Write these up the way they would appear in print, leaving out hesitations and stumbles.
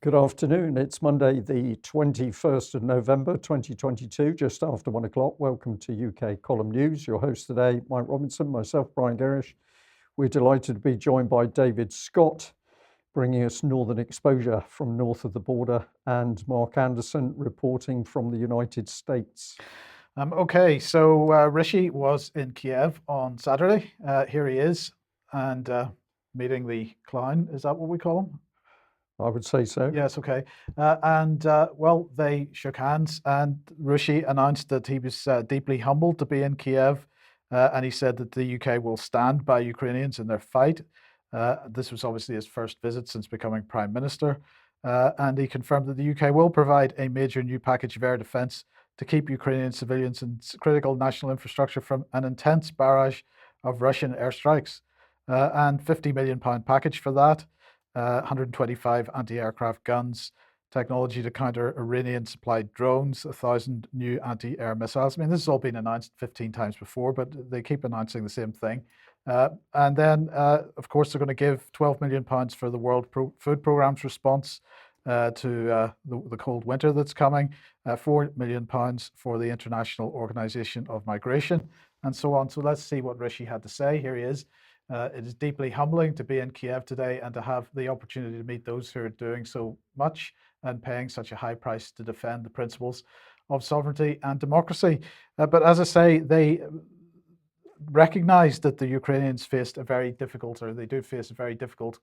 Good afternoon. It's Monday, the 21st of November, 2022, just after 1 o'clock. Welcome to UK Column News. Your host today, Mike Robinson, myself, Brian Garish. We're delighted to be joined by David Scott, bringing us Northern exposure from north of the border, and Mark Anderson reporting from the United States. Okay, so Rishi was in Kiev on Saturday. Here he is, and meeting the clown. Is that what we call him? I would say so. Yes, okay. Well, they shook hands, and Rishi announced that he was deeply humbled to be in Kiev, and he said that the UK will stand by Ukrainians in their fight. This was obviously his first visit since becoming Prime Minister, and he confirmed that the UK will provide a major new package of air defence to keep Ukrainian civilians and critical national infrastructure from an intense barrage of Russian airstrikes, and £50 million package for that. 125 anti-aircraft guns, technology to counter Iranian-supplied drones, 1,000 new anti-air missiles. I mean, this has all been announced 15 times before, but they keep announcing the same thing. And then, of course, they're going to give £12 million for the World Food Programme's response to the cold winter that's coming, £4 million for the International Organization of Migration, and so on. So let's see what Rishi had to say. Here he is. It is deeply humbling to be in Kiev today and to have the opportunity to meet those who are doing so much and paying such a high price to defend the principles of sovereignty and democracy. But as I say, they recognized that the Ukrainians faced a very difficult, or they do face a very difficult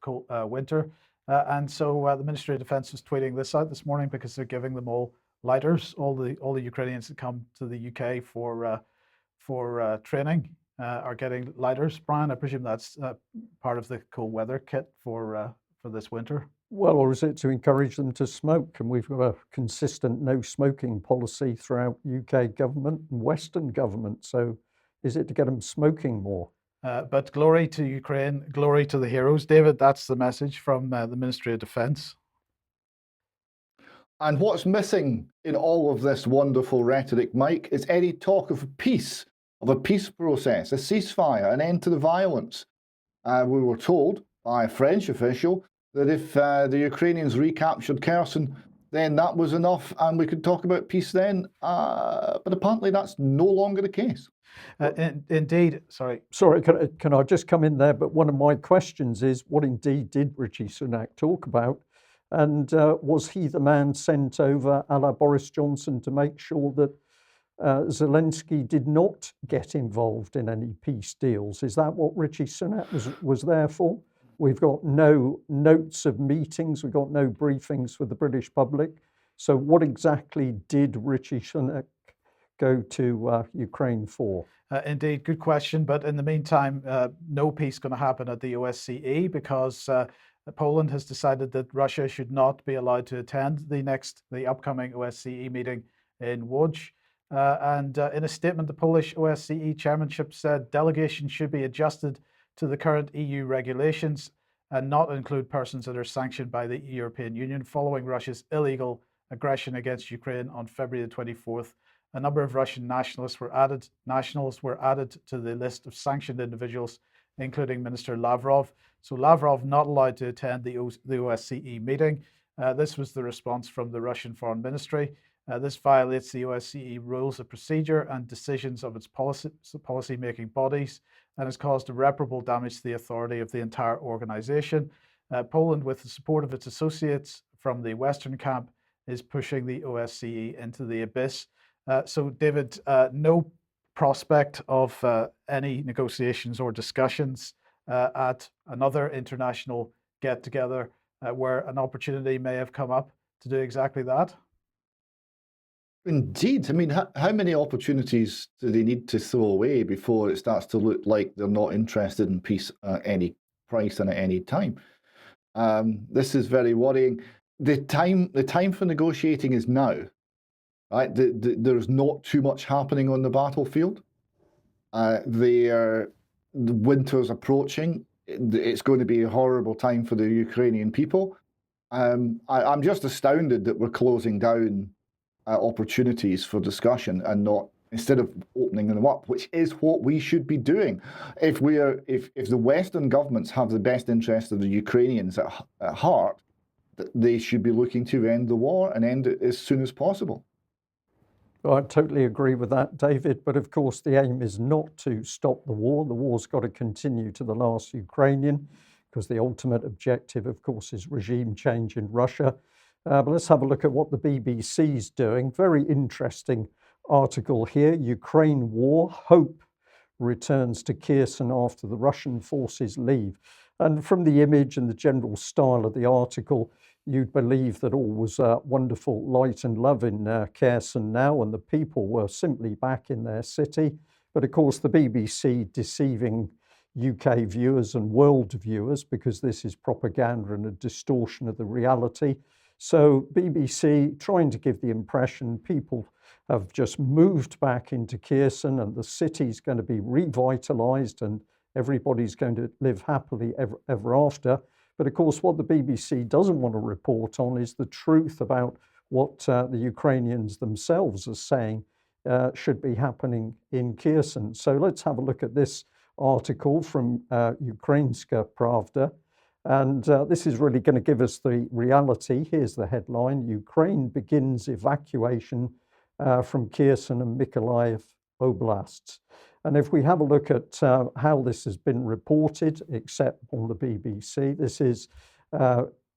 winter. And so the Ministry of Defence was tweeting this out this morning because they're giving them all lighters, all the Ukrainians that come to the UK for training. Are getting lighters. Brian, I presume that's part of the cold weather kit for this winter. Well, or is it to encourage them to smoke? And we've got a consistent no smoking policy throughout UK government and Western government. So is it to get them smoking more? But glory to Ukraine, glory to the heroes. David, that's the message from the Ministry of Defence. And what's missing in all of this wonderful rhetoric, Mike, is any talk of peace. Of a peace process, a ceasefire, an end to the violence. We were told by a French official that if the Ukrainians recaptured Kherson, then that was enough and we could talk about peace then. But apparently that's no longer the case. Indeed, sorry, can I just come in there? But one of my questions is, what indeed did Rishi Sunak talk about? And was he the man sent over a la Boris Johnson to make sure that Zelensky did not get involved in any peace deals? Is that what Rishi Sunak was there for? We've got no notes of meetings, we've got no briefings for the British public. So what exactly did Rishi Sunak go to Ukraine for? Indeed, good question. But in the meantime, no peace going to happen at the OSCE because Poland has decided that Russia should not be allowed to attend the upcoming OSCE meeting in Łódź. And in a statement, the Polish OSCE chairmanship said delegation should be adjusted to the current EU regulations and not include persons that are sanctioned by the European Union following Russia's illegal aggression against Ukraine on February the 24th. A number of Russian nationals were added to the list of sanctioned individuals, including Minister Lavrov. So Lavrov not allowed to attend the OSCE meeting. This was the response from the Russian Foreign Ministry. This violates the OSCE rules of procedure and decisions of its policy-making bodies and has caused irreparable damage to the authority of the entire organization. Poland, with the support of its associates from the Western camp, is pushing the OSCE into the abyss. So, David, no prospect of any negotiations or discussions at another international get-together where an opportunity may have come up to do exactly that? Indeed. I mean, how many opportunities do they need to throw away before it starts to look like they're not interested in peace at any price and at any time? This is very worrying. The time for negotiating is now. Right? There's not too much happening on the battlefield. The winter's approaching. It's going to be a horrible time for the Ukrainian people. I'm just astounded that we're closing down opportunities for discussion and not, instead of opening them up, which is what we should be doing. If the Western governments have the best interest of the Ukrainians at heart, that they should be looking to end the war and end it as soon as possible. Well, I totally agree with that, David. But of course, the aim is not to stop the war. The war's got to continue to the last Ukrainian, because the ultimate objective, of course, is regime change in Russia. But let's have a look at what the BBC's doing. Very interesting article here. Ukraine war, hope returns to Kherson after the Russian forces leave. And from the image and the general style of the article, you'd believe that all was wonderful light and love in Kherson now, and the people were simply back in their city. But of course, the BBC deceiving UK viewers and world viewers, because this is propaganda and a distortion of the reality. So BBC trying to give the impression people have just moved back into Kherson and the city's going to be revitalized and everybody's going to live happily ever after. But of course, what the BBC doesn't want to report on is the truth about what the Ukrainians themselves are saying should be happening in Kherson. So let's have a look at this article from Ukrainska Pravda. And this is really going to give us the reality. Here's the headline: Ukraine begins evacuation from Kherson and Mykolaiv oblasts. And if we have a look at how this has been reported, except on the BBC, this is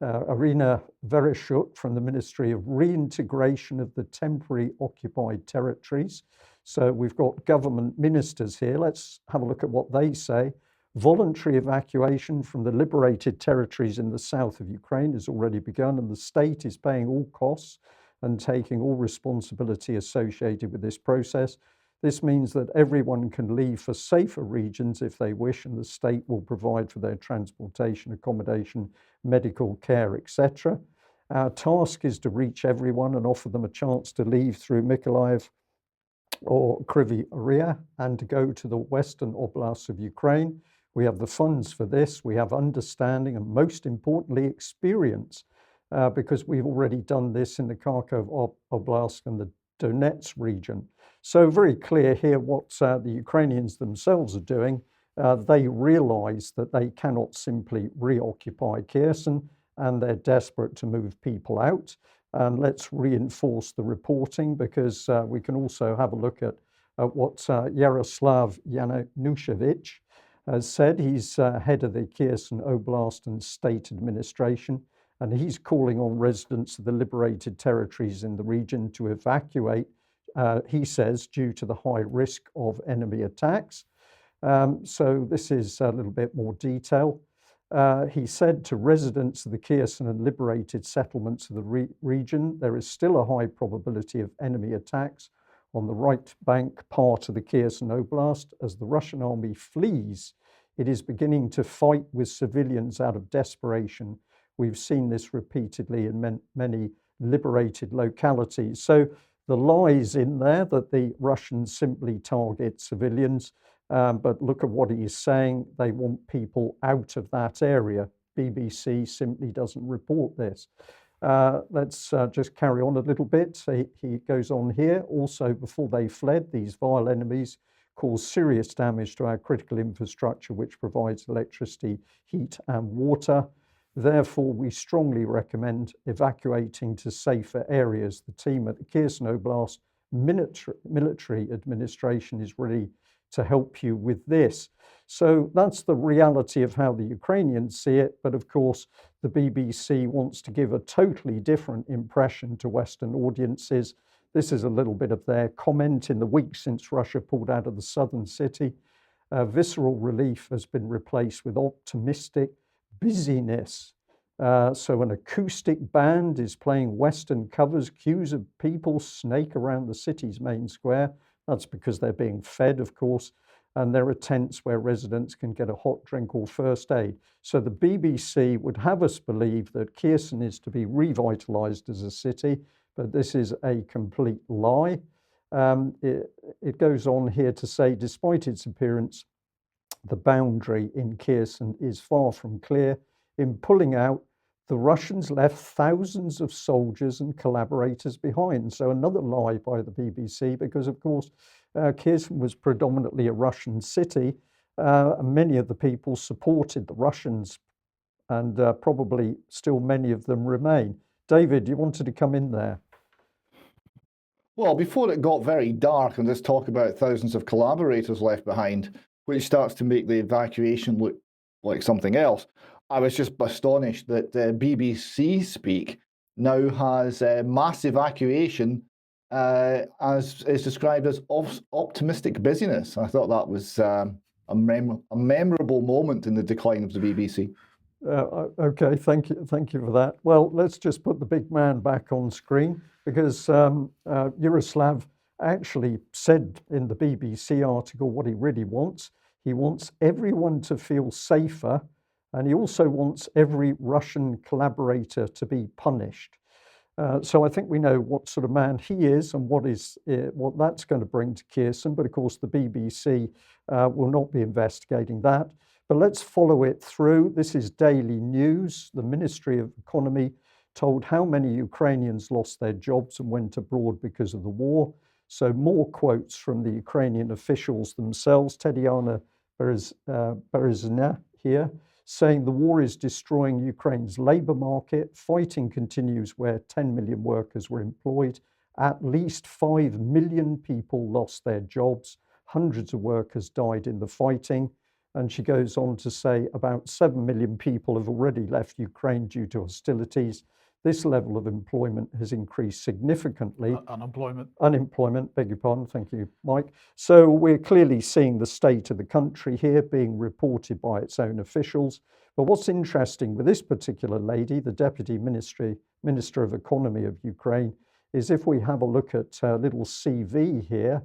Irina Vereshchuk from the Ministry of Reintegration of the Temporary Occupied Territories. So we've got government ministers here. Let's have a look at what they say. Voluntary evacuation from the liberated territories in the south of Ukraine has already begun, and the state is paying all costs and taking all responsibility associated with this process. This means that everyone can leave for safer regions if they wish, and the state will provide for their transportation, accommodation, medical care, etc. Our task is to reach everyone and offer them a chance to leave through Mykolaiv or Kryvyi Rih and to go to the western oblasts of Ukraine. We have the funds for this, we have understanding, and most importantly, experience, because we've already done this in the Kharkov Oblast and the Donetsk region. So very clear here what the Ukrainians themselves are doing. They realize that they cannot simply reoccupy Kherson, and they're desperate to move people out. And let's reinforce the reporting, because we can also have a look at what Yaroslav Yanushevich has said. He's head of the Kherson Oblast and State Administration, and he's calling on residents of the liberated territories in the region to evacuate, he says, due to the high risk of enemy attacks. So this is a little bit more detail. He said to residents of the Kherson and liberated settlements of the region, there is still a high probability of enemy attacks on the right bank part of the Kherson Oblast. As the Russian army flees, it is beginning to fight with civilians out of desperation. We've seen this repeatedly in many liberated localities. So the lies in there that the Russians simply target civilians, but look at what he is saying. They want people out of that area. BBC simply doesn't report this. Let's just carry on a little bit. He goes on here. Also, before they fled, these vile enemies caused serious damage to our critical infrastructure, which provides electricity, heat, and water. Therefore, we strongly recommend evacuating to safer areas. The team at the Kherson Oblast military administration is ready to help you with this. So that's the reality of how the Ukrainians see it. But of course, the BBC wants to give a totally different impression to Western audiences. This is a little bit of their comment. In the weeks since Russia pulled out of the southern city, visceral relief has been replaced with optimistic busyness. So an acoustic band is playing Western covers. Queues of people snake around the city's main square. That's because they're being fed, of course, and there are tents where residents can get a hot drink or first aid. So the BBC would have us believe that Kherson is to be revitalized as a city, but this is a complete lie. It goes on here to say, despite its appearance, the boundary in Kherson is far from clear. In pulling out, the Russians left thousands of soldiers and collaborators behind. So another lie by the BBC, because of course, Kherson was predominantly a Russian city. Many of the people supported the Russians and probably still many of them remain. David, you wanted to come in there. Well, before it got very dark and this talk about thousands of collaborators left behind, which starts to make the evacuation look like something else, I was just astonished that BBC Speak now has mass evacuation as is described as optimistic busyness. I thought that was a memorable moment in the decline of the BBC. Okay, thank you for that. Well, let's just put the big man back on screen, because Yaroslav actually said in the BBC article what he really wants. He wants everyone to feel safer, and he also wants every Russian collaborator to be punished. So I think we know what sort of man he is and what that's going to bring to Kherson. But of course, the BBC will not be investigating that. But let's follow it through. This is daily news. The Ministry of Economy told how many Ukrainians lost their jobs and went abroad because of the war. So more quotes from the Ukrainian officials themselves. Tatiana Berezina here, saying the war is destroying Ukraine's labour market. Fighting continues where 10 million workers were employed. At least 5 million people lost their jobs. Hundreds of workers died in the fighting. And she goes on to say about 7 million people have already left Ukraine due to hostilities. This level of employment has increased significantly. Unemployment, beg your pardon, thank you, Mike. So we're clearly seeing the state of the country here being reported by its own officials. But what's interesting with this particular lady, the Deputy Minister of Economy of Ukraine, is if we have a look at a little CV here,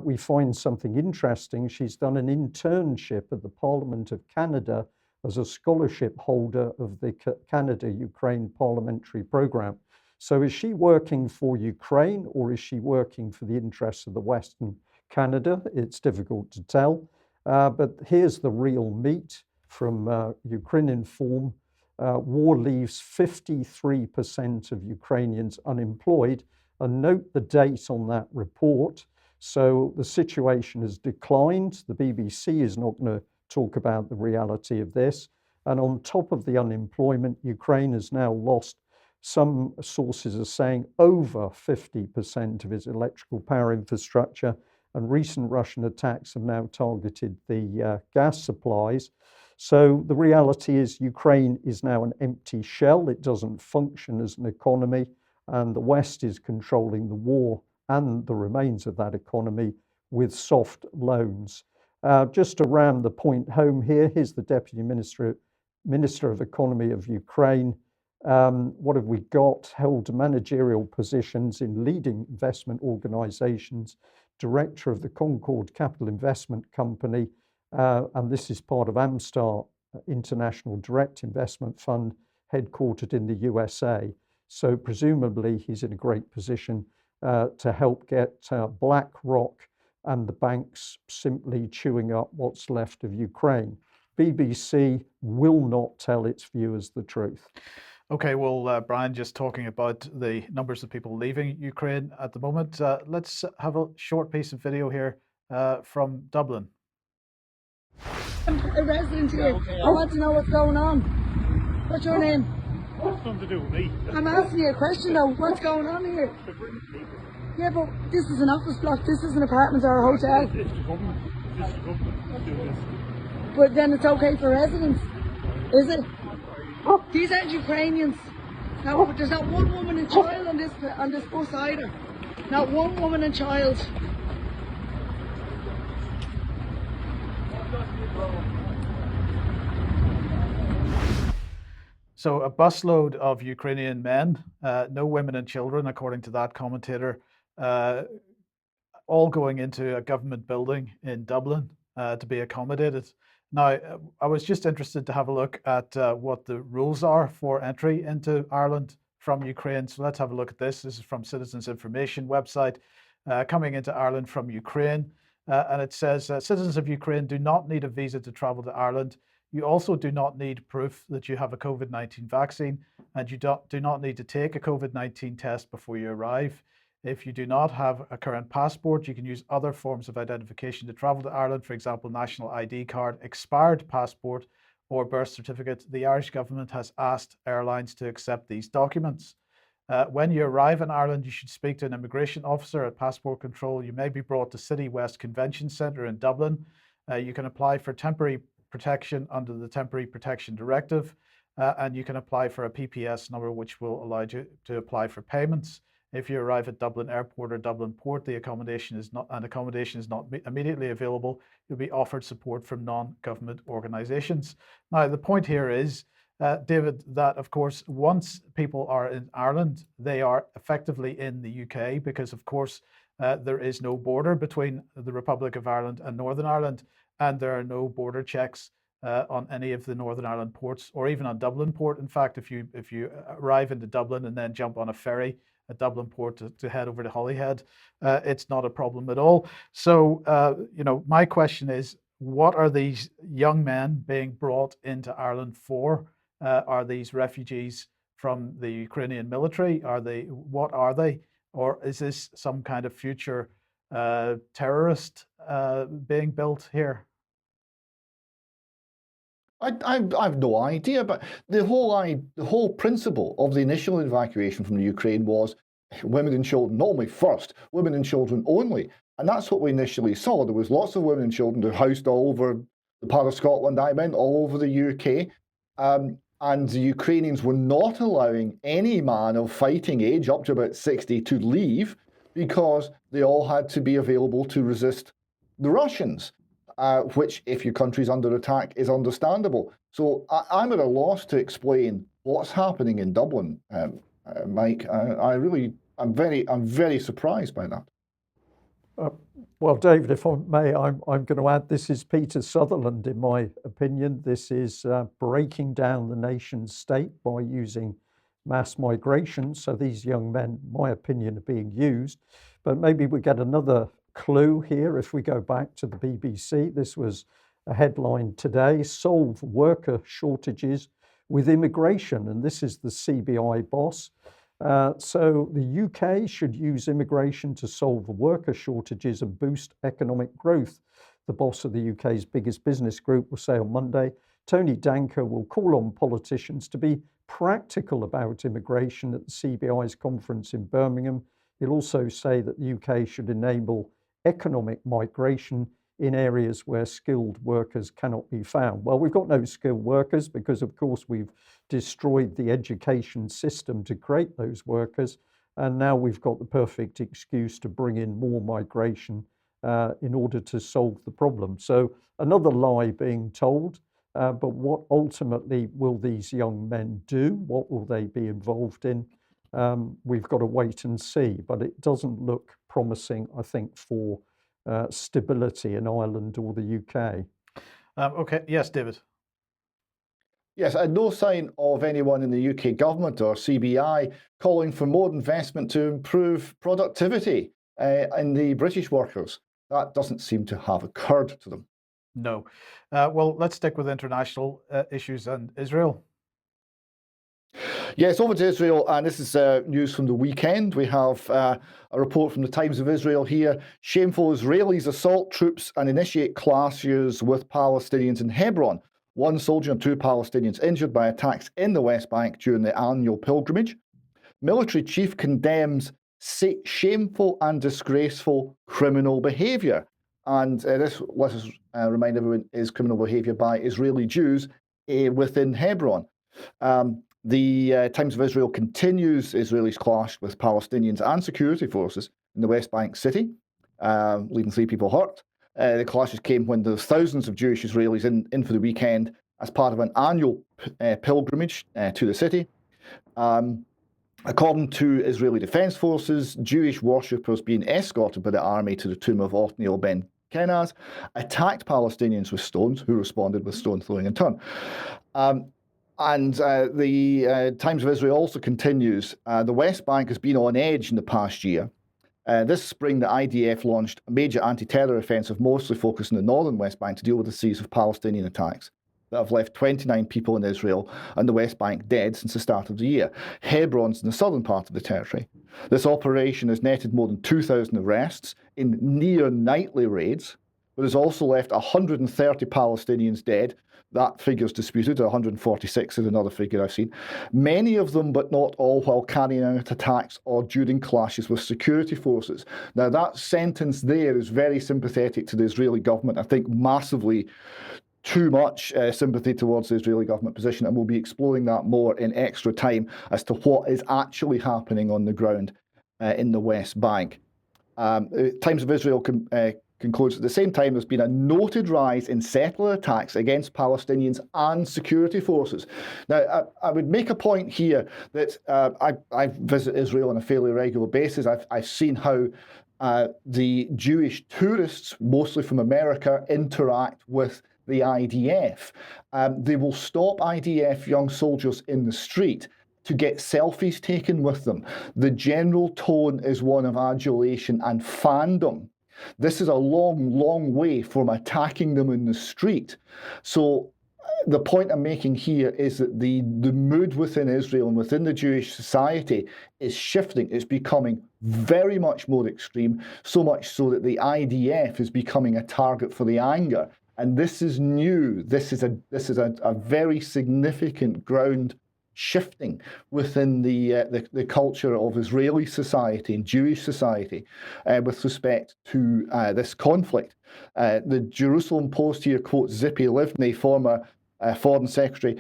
we find something interesting. She's done an internship at the Parliament of Canada as a scholarship holder of the Canada-Ukraine Parliamentary Programme. So is she working for Ukraine, or is she working for the interests of the Western Canada? It's difficult to tell. But here's the real meat from Ukrineinform. War leaves 53% of Ukrainians unemployed. And note the date on that report. So the situation has declined. The BBC is not going to talk about the reality of this. And on top of the unemployment, Ukraine has now lost, some sources are saying, over 50% of its electrical power infrastructure. And recent Russian attacks have now targeted the gas supplies. So the reality is Ukraine is now an empty shell. It doesn't function as an economy. And the West is controlling the war and the remains of that economy with soft loans. Just to ram the point home here, here's the Deputy Minister of Economy of Ukraine. What have we got? Held managerial positions in leading investment organizations, director of the Concord Capital Investment Company, and this is part of Amstar International Direct Investment Fund, headquartered in the USA. So presumably he's in a great position to help get BlackRock and the banks simply chewing up what's left of Ukraine. BBC will not tell its viewers the truth. Okay, well, Brian, just talking about the numbers of people leaving Ukraine at the moment, let's have a short piece of video here from Dublin. I'm a resident here. I want to know what's going on. What's your name? What's something to do with me? I'm asking you a question though. What's going on here? Yeah, but this is an office block. This is an apartment or a hotel. It's the government. This is the government doing this. But then it's okay for residents, is it? These aren't Ukrainians. Now, there's not one woman and child on this bus either. Not one woman and child. So a busload of Ukrainian men, no women and children, according to that commentator, all going into a government building in Dublin to be accommodated. Now, I was just interested to have a look at what the rules are for entry into Ireland from Ukraine. So let's have a look at this. This is from Citizens Information website, coming into Ireland from Ukraine. And it says, citizens of Ukraine do not need a visa to travel to Ireland. You also do not need proof that you have a COVID-19 vaccine, and you do not need to take a COVID-19 test before you arrive. If you do not have a current passport, you can use other forms of identification to travel to Ireland, for example, national ID card, expired passport, or birth certificate, the Irish government has asked airlines to accept these documents. When you arrive in Ireland, you should speak to an immigration officer at passport control. You may be brought to City West Convention Centre in Dublin. You can apply for temporary protection under the Temporary Protection Directive, and you can apply for a PPS number, which will allow you to apply for payments. If you arrive at Dublin Airport or Dublin Port, the accommodation is not immediately available. You'll be offered support from non-government organisations. Now, the point here is, David, that of course, once people are in Ireland, they are effectively in the UK because, of course, there is no border between the Republic of Ireland and Northern Ireland, and there are no border checks on any of the Northern Ireland ports, or even on Dublin Port. In fact, if you arrive into Dublin and then jump on a ferry at Dublin Port to head over to Holyhead, it's not a problem at all. So, my question is, what are these young men being brought into Ireland for? Are these refugees from the Ukrainian military? What are they? Or is this some kind of future terrorist being built here? I have no idea, but the whole principle of the initial evacuation from the Ukraine was women and children, not only first, women and children only. And that's what we initially saw. There was lots of women and children who were housed all over the part of Scotland I'm in, all over the UK. And the Ukrainians were not allowing any man of fighting age up to about 60 to leave because they all had to be available to resist the Russians. Which, if your country's under attack, is understandable. So I'm at a loss to explain what's happening in Dublin, Mike. I'm very surprised by that. Well, David, if I may, I'm going to add, this is Peter Sutherland, in my opinion. This is breaking down the nation state by using mass migration. So these young men, in my opinion, are being used. But maybe we get another clue here if we go back to the BBC. This was a headline today: solve worker shortages with immigration, and this is the CBI boss. So the UK should use immigration to solve worker shortages and boost economic growth, the boss of the UK's biggest business group will say on Monday. Tony Danker will call on politicians to be practical about immigration at the CBI's conference in Birmingham. He'll also say that the UK should enable economic migration in areas where skilled workers cannot be found. Well, we've got no skilled workers because, of course, we've destroyed the education system to create those workers. And now we've got the perfect excuse to bring in more migration in order to solve the problem. So another lie being told. But what ultimately will these young men do? What will they be involved in? We've got to wait and see, but it doesn't look promising, I think, for stability in Ireland or the UK. Okay, yes, David. Yes, and no sign of anyone in the UK government or CBI calling for more investment to improve productivity in the British workers. That doesn't seem to have occurred to them. No. Well, let's stick with international issues and Israel. Yes, over to Israel, and this is news from the weekend. We have a report from the Times of Israel here. Shameful Israelis assault troops and initiate clashes with Palestinians in Hebron. One soldier and 2 Palestinians injured by attacks in the West Bank during the annual pilgrimage. Military chief condemns shameful and disgraceful criminal behaviour. And this, let us remind everyone, is criminal behaviour by Israeli Jews within Hebron. The Times of Israel continues Israelis clash with Palestinians and security forces in the West Bank city, leaving 3 people hurt. The clashes came when there were thousands of Jewish Israelis in for the weekend as part of an annual pilgrimage to the city. According to Israeli Defense Forces, Jewish worshippers being escorted by the army to the tomb of Othniel ben Kenaz attacked Palestinians with stones, who responded with stone throwing in turn. And the Times of Israel also continues, the West Bank has been on edge in the past year. This spring, the IDF launched a major anti-terror offensive, mostly focused on the northern West Bank, to deal with a series of Palestinian attacks that have left 29 people in Israel and the West Bank dead since the start of the year. Hebron's in the southern part of the territory. This operation has netted more than 2,000 arrests in near nightly raids. but has also left 130 Palestinians dead. That figure's disputed. 146 is another figure I've seen. Many of them, but not all, while carrying out attacks or during clashes with security forces. Now, that sentence there is very sympathetic to the Israeli government. I think massively too much sympathy towards the Israeli government position, and we'll be exploring that more in extra time as to what is actually happening on the ground in the West Bank. Times of Israel concludes, at the same time, there's been a noted rise in settler attacks against Palestinians and security forces. Now, I would make a point here that I visit Israel on a fairly regular basis. I've seen how the Jewish tourists, mostly from America, interact with the IDF. They will stop IDF young soldiers in the street to get selfies taken with them. The general tone is one of adulation and fandom. This is a long, long way from attacking them in the street. So the point I'm making here is that the mood within Israel and within the Jewish society is shifting. It's becoming very much more extreme, so much so that the IDF is becoming a target for the anger. And this is new. This is a very significant ground shifting within the culture of Israeli society and Jewish society with respect to this conflict. The Jerusalem Post here quotes Zippy Livni, former Foreign Secretary.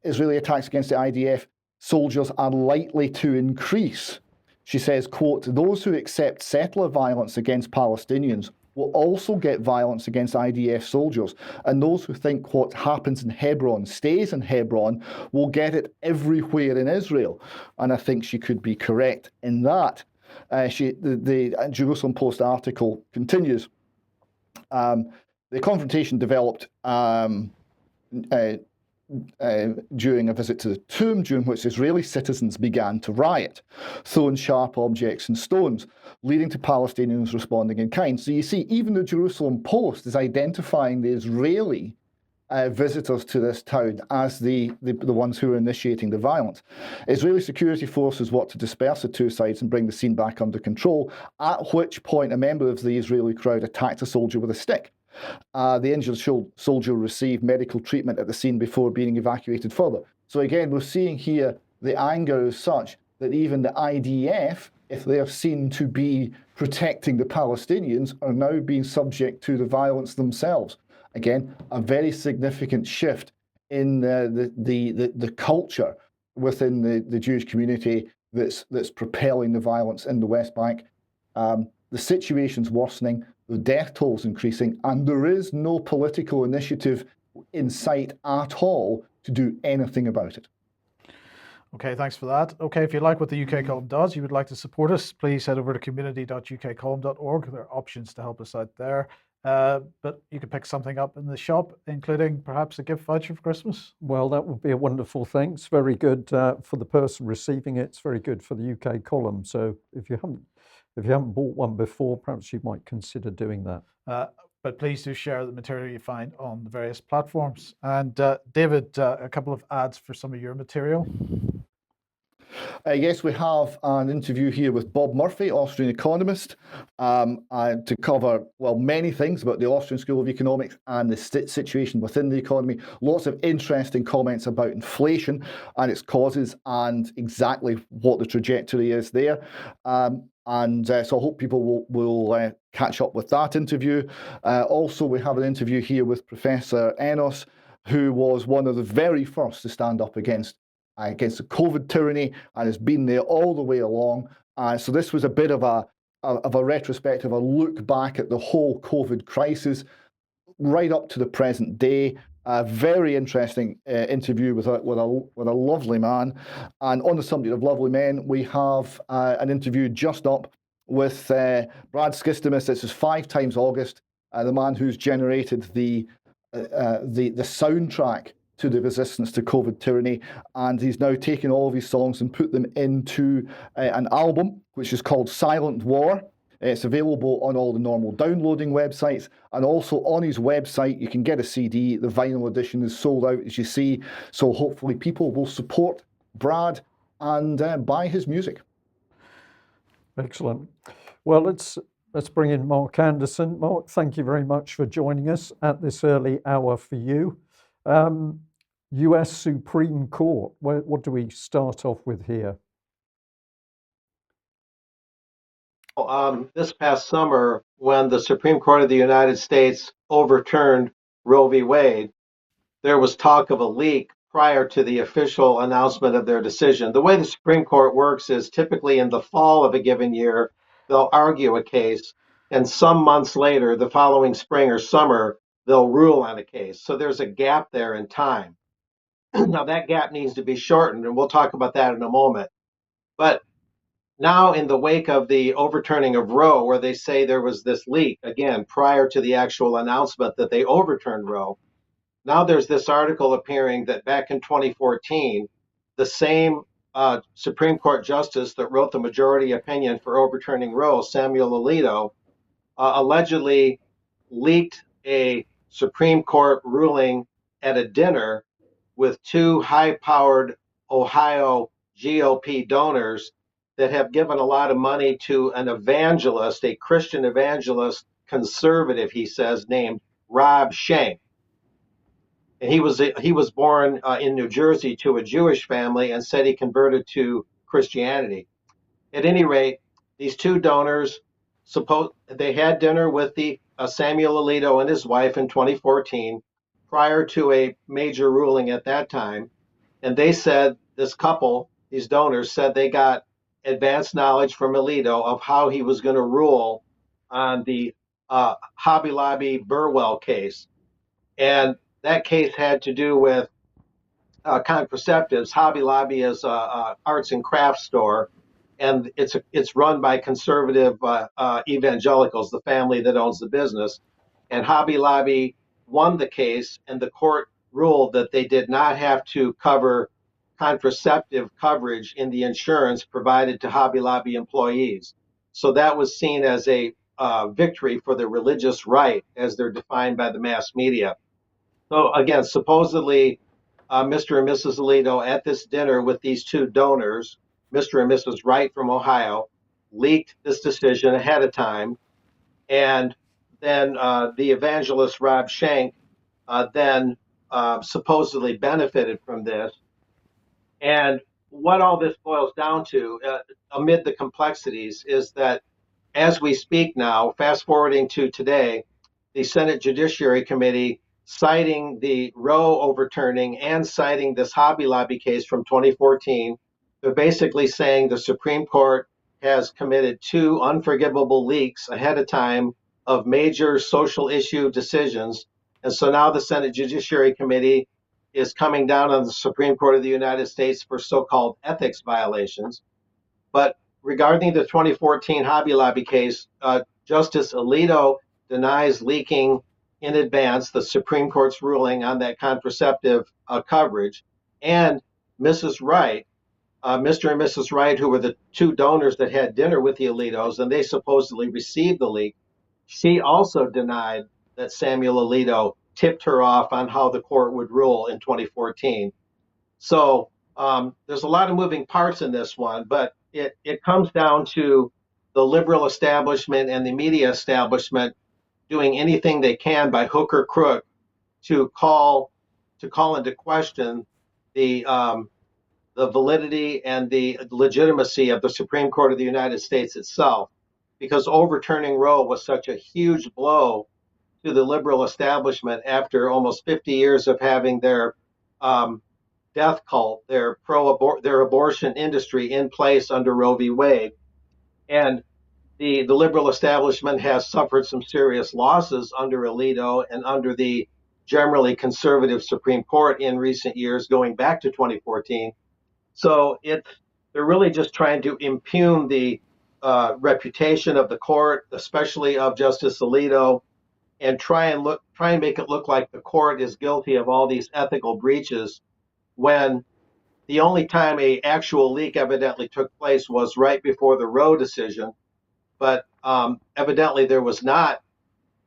Israeli attacks against the IDF soldiers are likely to increase. She says, quote, those who accept settler violence against Palestinians will also get violence against IDF soldiers, and those who think what happens in Hebron stays in Hebron will get it everywhere in Israel. And I think she could be correct in that. The Jerusalem Post article continues. The confrontation developed during a visit to the tomb, during which Israeli citizens began to riot, throwing sharp objects and stones, leading to Palestinians responding in kind. So you see, even the Jerusalem Post is identifying the Israeli visitors to this town as the ones who are initiating the violence. Israeli security forces want to disperse the two sides and bring the scene back under control, at which point a member of the Israeli crowd attacked a soldier with a stick. The injured soldier received medical treatment at the scene before being evacuated further. So again, we're seeing here the anger is such that even the IDF, if they are seen to be protecting the Palestinians, are now being subject to the violence themselves. Again, a very significant shift in the culture within the Jewish community that's propelling the violence in the West Bank. The situation's worsening. The death toll is increasing, and there is no political initiative in sight at all to do anything about it. Okay, thanks for that. Okay, if you like what the UK Column does, you would like to support us, please head over to community.ukcolumn.org. There are options to help us out there. But you could pick something up in the shop, including perhaps a gift voucher for Christmas. Well, that would be a wonderful thing. It's very good for the person receiving it. It's very good for the UK Column. So if you haven't bought one before, perhaps you might consider doing that. But please do share the material you find on the various platforms. And David, a couple of ads for some of your material. Yes, we have an interview here with Bob Murphy, Austrian economist, to cover, well, many things about the Austrian School of Economics and the situation within the economy. Lots of interesting comments about inflation and its causes and exactly what the trajectory is there. So I hope people will catch up with that interview. Also, we have an interview here with Professor Enos, who was one of the very first to stand up against the COVID tyranny and has been there all the way along. So this was a bit of a retrospective, a look back at the whole COVID crisis right up to the present day. A very interesting interview with a lovely man. And on the subject of lovely men, we have an interview just up with Brad Skistimus. This is 5 times August, the man who's generated the soundtrack to the resistance to COVID tyranny, and he's now taken all of his songs and put them into an album which is called Silent War. It's available on all the normal downloading websites, and also on his website you can get a CD. The vinyl edition is sold out, as you see, so hopefully people will support Brad and buy his music. Excellent. Well, let's Let's bring in Mark Anderson. Mark, thank you very much for joining us at this early hour for you. US Supreme Court, what do we start off with here? This past summer, when the Supreme Court of the United States overturned Roe v. Wade, there was talk of a leak prior to the official announcement of their decision. The way the Supreme Court works is typically in the fall of a given year, they'll argue a case, and some months later, the following spring or summer, they'll rule on a case. So there's a gap there in time. Now, that gap needs to be shortened, and we'll talk about that in a moment. But now, in the wake of the overturning of Roe, where they say there was this leak, again, prior to the actual announcement that they overturned Roe, now there's this article appearing that back in 2014, the same Supreme Court justice that wrote the majority opinion for overturning Roe, Samuel Alito, allegedly leaked a Supreme Court ruling at a dinner with two high-powered Ohio GOP donors that have given a lot of money to an evangelist, a Christian evangelist, conservative, he says, named Rob Schenck. And he was born in New Jersey to a Jewish family and said he converted to Christianity. At any rate, these two donors they had dinner with the Samuel Alito and his wife in 2014, prior to a major ruling at that time. And they said, this couple, these donors, said they got advanced knowledge from Alito of how he was going to rule on the Hobby Lobby Burwell case. And that case had to do with contraceptives. Hobby Lobby is a arts and crafts store, and it's run by conservative evangelicals, the family that owns the business. And Hobby Lobby won the case, and the court ruled that they did not have to cover contraceptive coverage in the insurance provided to Hobby Lobby employees. So that was seen as a victory for the religious right, as they're defined by the mass media. So again, supposedly, Mr. and Mrs. Alito at this dinner with these two donors, Mr. and Mrs. Wright from Ohio, leaked this decision ahead of time. And then the evangelist Rob Schenck then supposedly benefited from this. And what all this boils down to, amid the complexities, is that as we speak now, fast forwarding to today, the Senate Judiciary Committee, citing the Roe overturning and citing this Hobby Lobby case from 2014, they're basically saying the Supreme Court has committed two unforgivable leaks ahead of time of major social issue decisions. And so now the Senate Judiciary Committee is coming down on the Supreme Court of the United States for so-called ethics violations. But regarding the 2014 Hobby Lobby case, Justice Alito denies leaking in advance the Supreme Court's ruling on that contraceptive coverage. And Mrs. Wright, Mr. and Mrs. Wright, who were the two donors that had dinner with the Alitos, and they supposedly received the leak, she also denied that Samuel Alito tipped her off on how the court would rule in 2014. So there's a lot of moving parts in this one, but it comes down to the liberal establishment and the media establishment doing anything they can by hook or crook to call into question the validity and the legitimacy of the Supreme Court of the United States itself, because overturning Roe was such a huge blow to the liberal establishment after almost 50 years of having their death cult, their abortion industry in place under Roe v. Wade. And the liberal establishment has suffered some serious losses under Alito and under the generally conservative Supreme Court in recent years, going back to 2014. So they're really just trying to impugn the reputation of the court, especially of Justice Alito, and try and make it look like the court is guilty of all these ethical breaches, when the only time a actual leak evidently took place was right before the Roe decision. But evidently there was not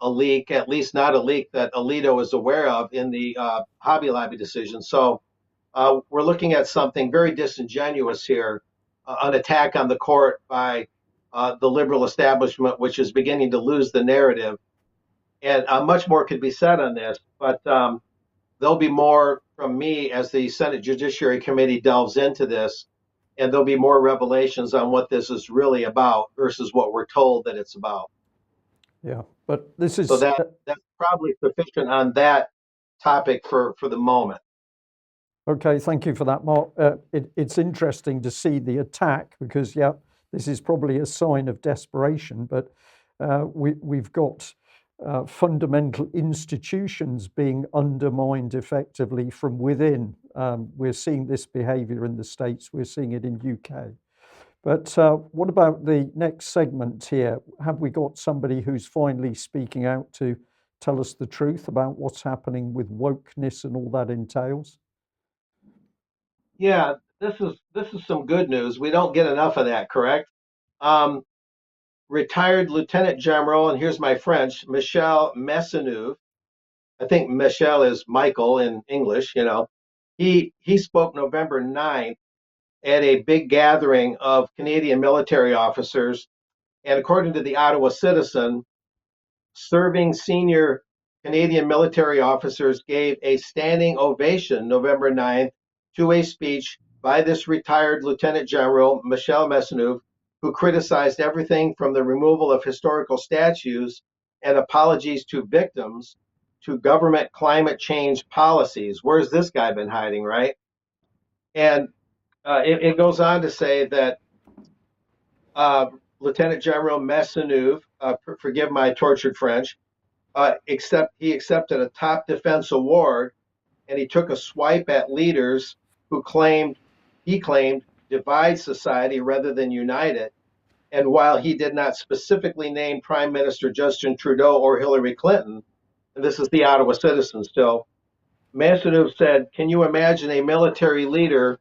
a leak, at least not a leak that Alito is aware of in the Hobby Lobby decision. So we're looking at something very disingenuous here, an attack on the court by the liberal establishment, which is beginning to lose the narrative. And much more could be said on this, but there'll be more from me as the Senate Judiciary Committee delves into this, and there'll be more revelations on what this is really about versus what we're told that it's about. Yeah, but this So is that's probably sufficient on that topic for the moment. okay. Thank you for that, Mark. It's interesting to see the attack because, yeah, this is probably a sign of desperation, but we've got fundamental institutions being undermined effectively from within. We're seeing this behavior in the States, we're seeing it in UK. But what about the next segment here? Have we got somebody who's finally speaking out to tell us the truth about what's happening with wokeness and all that entails? Yeah, this is some good news. We don't get enough of that, correct? Retired Lieutenant General, and here's my French, Michel Maisonneuve. I think Michel is Michael in English, He spoke November 9th at a big gathering of Canadian military officers. And according to the Ottawa Citizen, serving senior Canadian military officers gave a standing ovation November 9th to a speech by this retired Lieutenant General, Michel Maisonneuve, who criticized everything from the removal of historical statues and apologies to victims to government climate change policies. Where's this guy been hiding, right? And it goes on to say that Lieutenant General Maisonneuve, forgive my tortured French, he accepted a top defense award, and he took a swipe at leaders who he claimed divide society rather than unite it. And while he did not specifically name Prime Minister Justin Trudeau or Hillary Clinton, and this is the Ottawa Citizen still, Maisonneuve said, "Can you imagine a military leader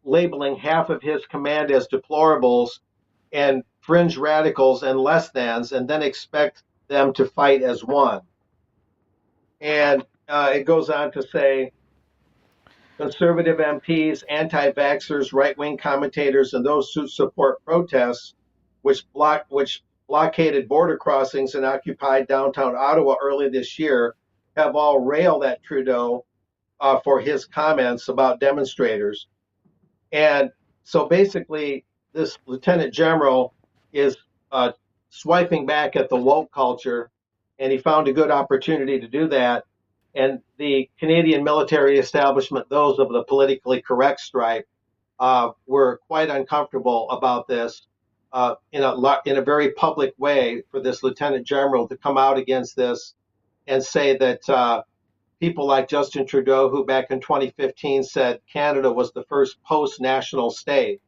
labeling half of his command as deplorables and fringe radicals and less thans, and then expect them to fight as one?" And it goes on to say, conservative MPs, anti-vaxxers, right-wing commentators, and those who support protests, which blockaded border crossings and occupied downtown Ottawa early this year, have all railed at Trudeau for his comments about demonstrators. And so basically, this lieutenant general is swiping back at the woke culture, and he found a good opportunity to do that. And the Canadian military establishment, those of the politically correct stripe, were quite uncomfortable about this in a very public way for this lieutenant general to come out against this and say that people like Justin Trudeau, who back in 2015 said Canada was the first post-national state,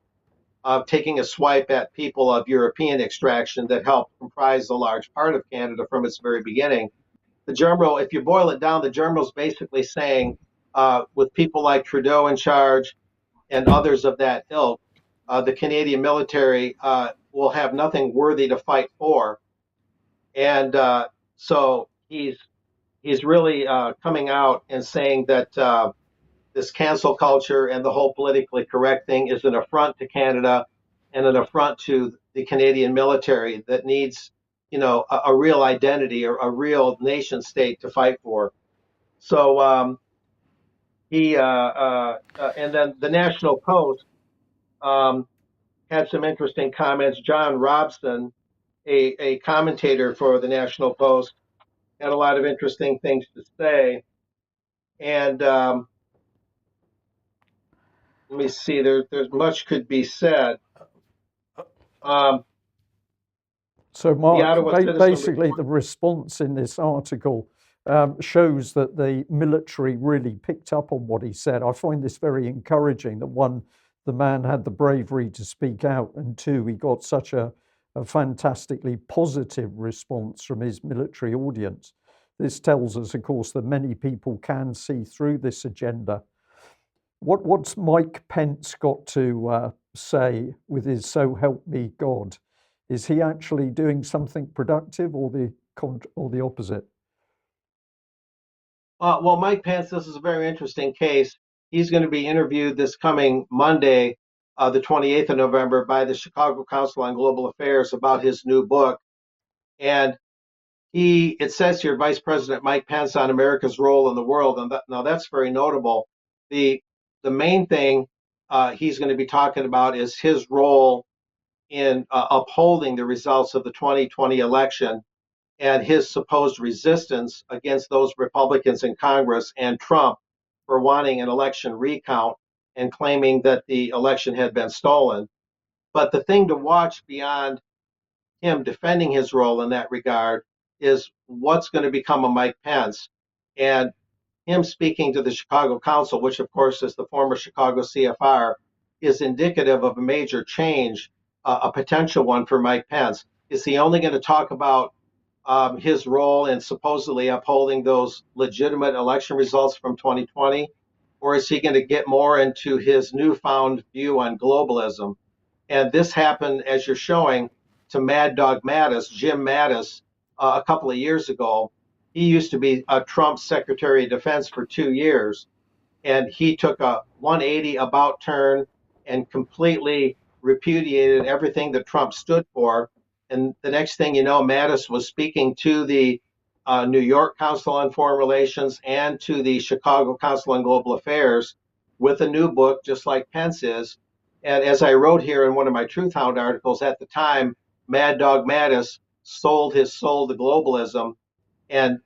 taking a swipe at people of European extraction that helped comprise a large part of Canada from its very beginning. The general, if you boil it down, the general's basically saying, with people like Trudeau in charge and others of that ilk, the Canadian military will have nothing worthy to fight for. And so he's really coming out and saying that this cancel culture and the whole politically correct thing is an affront to Canada and an affront to the Canadian military that needs, a real identity or a real nation state to fight for. So and then the National Post had some interesting comments. John Robson, a commentator for the National Post, had a lot of interesting things to say. And let me see, there's much could be said. So, Mark, Ottawa Citizen basically, the response in this article shows that the military really picked up on what he said. I find this very encouraging that one, the man had the bravery to speak out, and two, he got such a fantastically positive response from his military audience. This tells us, of course, that many people can see through this agenda. What's Mike Pence got to say with his "So help me God"? Is he actually doing something productive, or the opposite? Well, Mike Pence, this is a very interesting case. He's going to be interviewed this coming Monday the 28th of November by the Chicago Council on Global Affairs about his new book. And it says here, Vice President Mike Pence on America's role in the world. And now that's very notable. The main thing he's going to be talking about is his role in upholding the results of the 2020 election and his supposed resistance against those Republicans in Congress and Trump for wanting an election recount and claiming that the election had been stolen. But the thing to watch beyond him defending his role in that regard is what's going to become of Mike Pence. And him speaking to the Chicago Council, which of course is the former Chicago CFR, is indicative of a major change, a potential one for Mike Pence. Is he only going to talk about his role in supposedly upholding those legitimate election results from 2020? Or is he going to get more into his newfound view on globalism? And this happened, as you're showing, to Mad Dog Mattis, Jim Mattis, a couple of years ago. He used to be Trump's Secretary of Defense for 2 years, and he took a 180 about turn and completely repudiated everything that Trump stood for. And the next thing you know, Mattis was speaking to the New York Council on Foreign Relations and to the Chicago Council on Global Affairs with a new book, just like Pence is. And as I wrote here in one of my Truth Hound articles at the time, Mad Dog Mattis sold his soul to globalism. And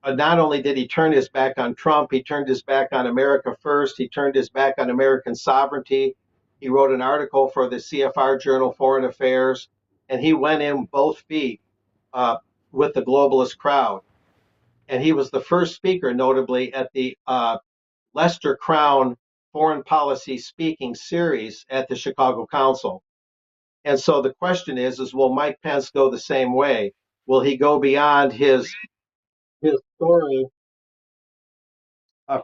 not only did he turn his back on Trump, he turned his back on America first. He turned his back on American sovereignty. He wrote an article for the CFR journal Foreign Affairs, and he went in both feet with the globalist crowd. And he was the first speaker, notably, at the Lester Crown Foreign Policy Speaking Series at the Chicago Council. And so the question is will Mike Pence go the same way? Will he go beyond his story?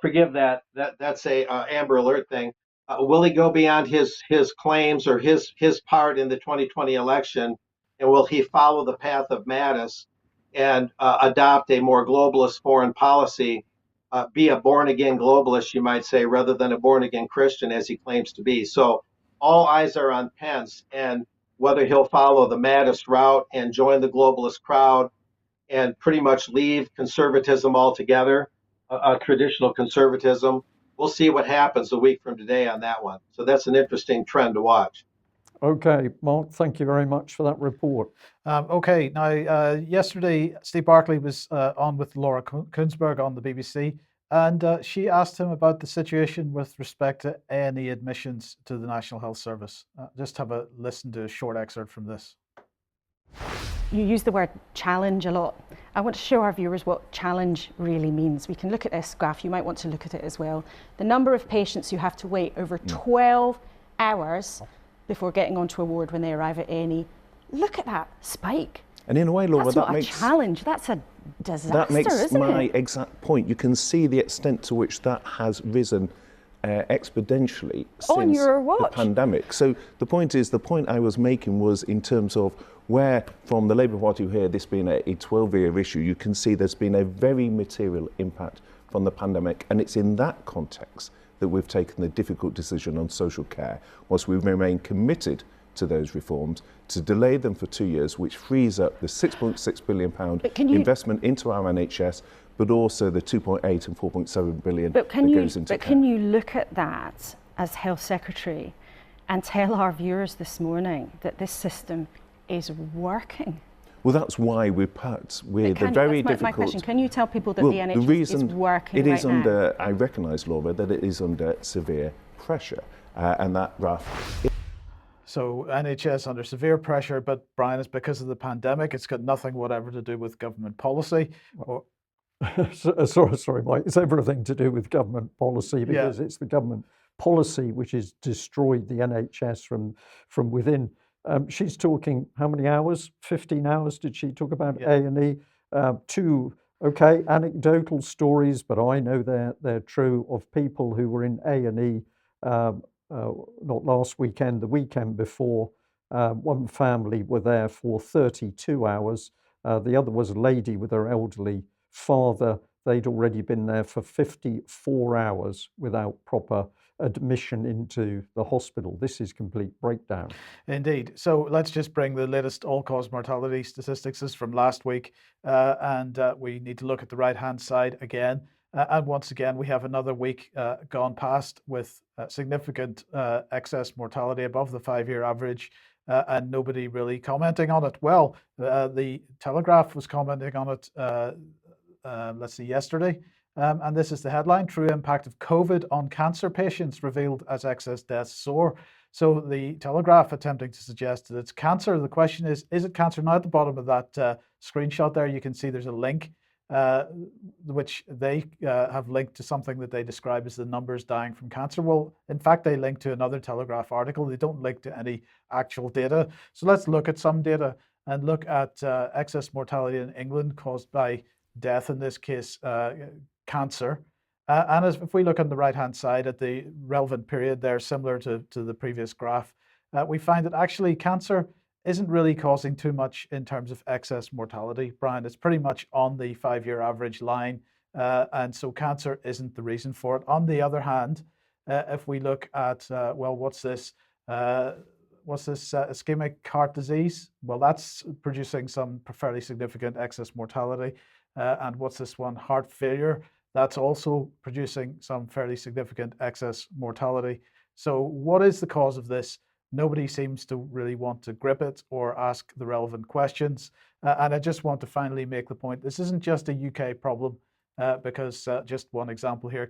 Forgive that's a Amber Alert thing. Will he go beyond his claims or his part in the 2020 election, and will he follow the path of Mattis and adopt a more globalist foreign policy, be a born-again globalist, you might say, rather than a born-again Christian as he claims to be? So all eyes are on Pence and whether he'll follow the Mattis route and join the globalist crowd and pretty much leave conservatism altogether, traditional conservatism. We'll see what happens a week from today on that one. So that's an interesting trend to watch. Okay, Mark, thank you very much for that report. Okay, now yesterday Steve Barclay was on with Laura Kuenssberg on the BBC, and she asked him about the situation with respect to A&E admissions to the National Health Service. Just have a listen to a short excerpt from this. You use the word challenge a lot. I want to show our viewers what challenge really means. We can look at this graph, you might want to look at it as well. The number of patients who have to wait over 12 hours before getting onto a ward when they arrive at A&E. Look at that spike. And in a way, Laura, that's not a challenge, that's a disaster, that makes isn't my it? exact point. You can see the extent to which that has risen exponentially since the pandemic. So the point I was making was in terms of where from the Labour Party here, this being a 12-year issue, you can see there's been a very material impact from the pandemic. And it's in that context that we've taken the difficult decision on social care, whilst we remain committed to those reforms, to delay them for 2 years, which frees up the £6.6 billion investment into our NHS, but also the 2.8 and 4.7 billion that goes into care. But can you look at that as Health Secretary and tell our viewers this morning that this system is working? Well, that's why we're put with a very difficult... My question, can you tell people that the NHS is working it is right under, now? I recognise, Laura, that it is under severe pressure, and that graph... So NHS under severe pressure, but Brian, it's because of the pandemic. It's got nothing whatever to do with government policy. Or... sorry, Mike. It's everything to do with government policy because it's the government policy which has destroyed the NHS from within. She's talking how many hours? 15 hours did she talk about A&E? Two, anecdotal stories, but I know they're true, of people who were in A&E not last weekend, the weekend before. One family were there for 32 hours. The other was a lady with her elderly father. They'd already been there for 54 hours without proper admission into the hospital. This is complete breakdown. Indeed. So let's just bring the latest all-cause mortality statistics. This is from last week, and we need to look at the right-hand side again. And once again, we have another week gone past with significant excess mortality above the 5-year average, and nobody really commenting on it. Well, the Telegraph was commenting on it, let's see, yesterday. And this is the headline: True impact of COVID on cancer patients revealed as excess deaths soar. So the Telegraph attempting to suggest that it's cancer. The question is it cancer? Now at the bottom of that screenshot there, you can see there's a link which they have linked to something that they describe as the numbers dying from cancer. Well, in fact, they link to another Telegraph article. They don't link to any actual data. So let's look at some data and look at excess mortality in England caused by death, in this case, cancer. And if we look on the right-hand side at the relevant period there, similar to the previous graph, we find that actually cancer isn't really causing too much in terms of excess mortality. Brian, it's pretty much on the 5-year average line, and so cancer isn't the reason for it. On the other hand, if we look at, well, what's this ischemic heart disease? Well, that's producing some fairly significant excess mortality. And what's this one? Heart failure. That's also producing some fairly significant excess mortality. So what is the cause of this? Nobody seems to really want to grip it or ask the relevant questions. And I just want to finally make the point, this isn't just a UK problem, because just one example here,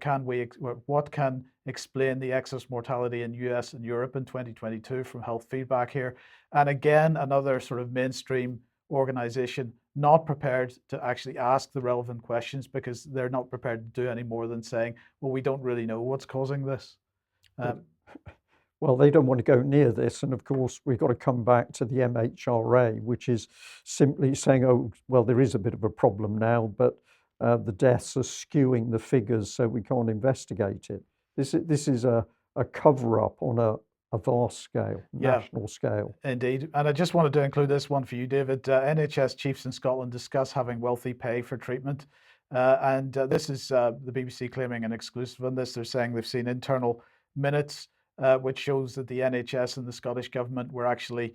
what can explain the excess mortality in US and Europe in 2022 from Health Feedback here? And again, another sort of mainstream organization not prepared to actually ask the relevant questions, because they're not prepared to do any more than saying, well, we don't really know what's causing this. Well, they don't want to go near this. And of course, we've got to come back to the MHRA, which is simply saying, oh, well, there is a bit of a problem now, but the deaths are skewing the figures, so we can't investigate it. This is a cover-up on a vast scale, national scale. Indeed. And I just wanted to include this one for you, David. NHS chiefs in Scotland discuss having wealthy pay for treatment. And this is the BBC claiming an exclusive on this. They're saying they've seen internal minutes which shows that the NHS and the Scottish government were actually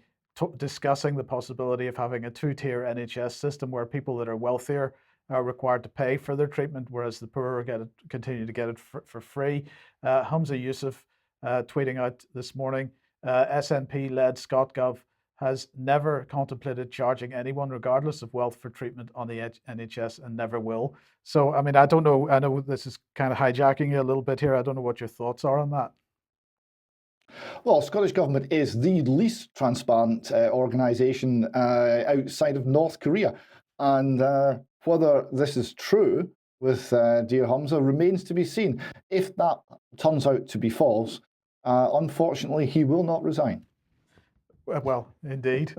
discussing the possibility of having a 2-tier NHS system where people that are wealthier are required to pay for their treatment, whereas the poorer continue to get it for free. Hamza Yusuf tweeting out this morning, SNP-led ScotGov has never contemplated charging anyone regardless of wealth for treatment on the NHS and never will. So, I mean, I don't know, I know this is kind of hijacking you a little bit here. I don't know what your thoughts are on that. Well, Scottish Government is the least transparent organisation outside of North Korea. And whether this is true with dear Hamza remains to be seen. If that turns out to be false, unfortunately, he will not resign. Well, indeed.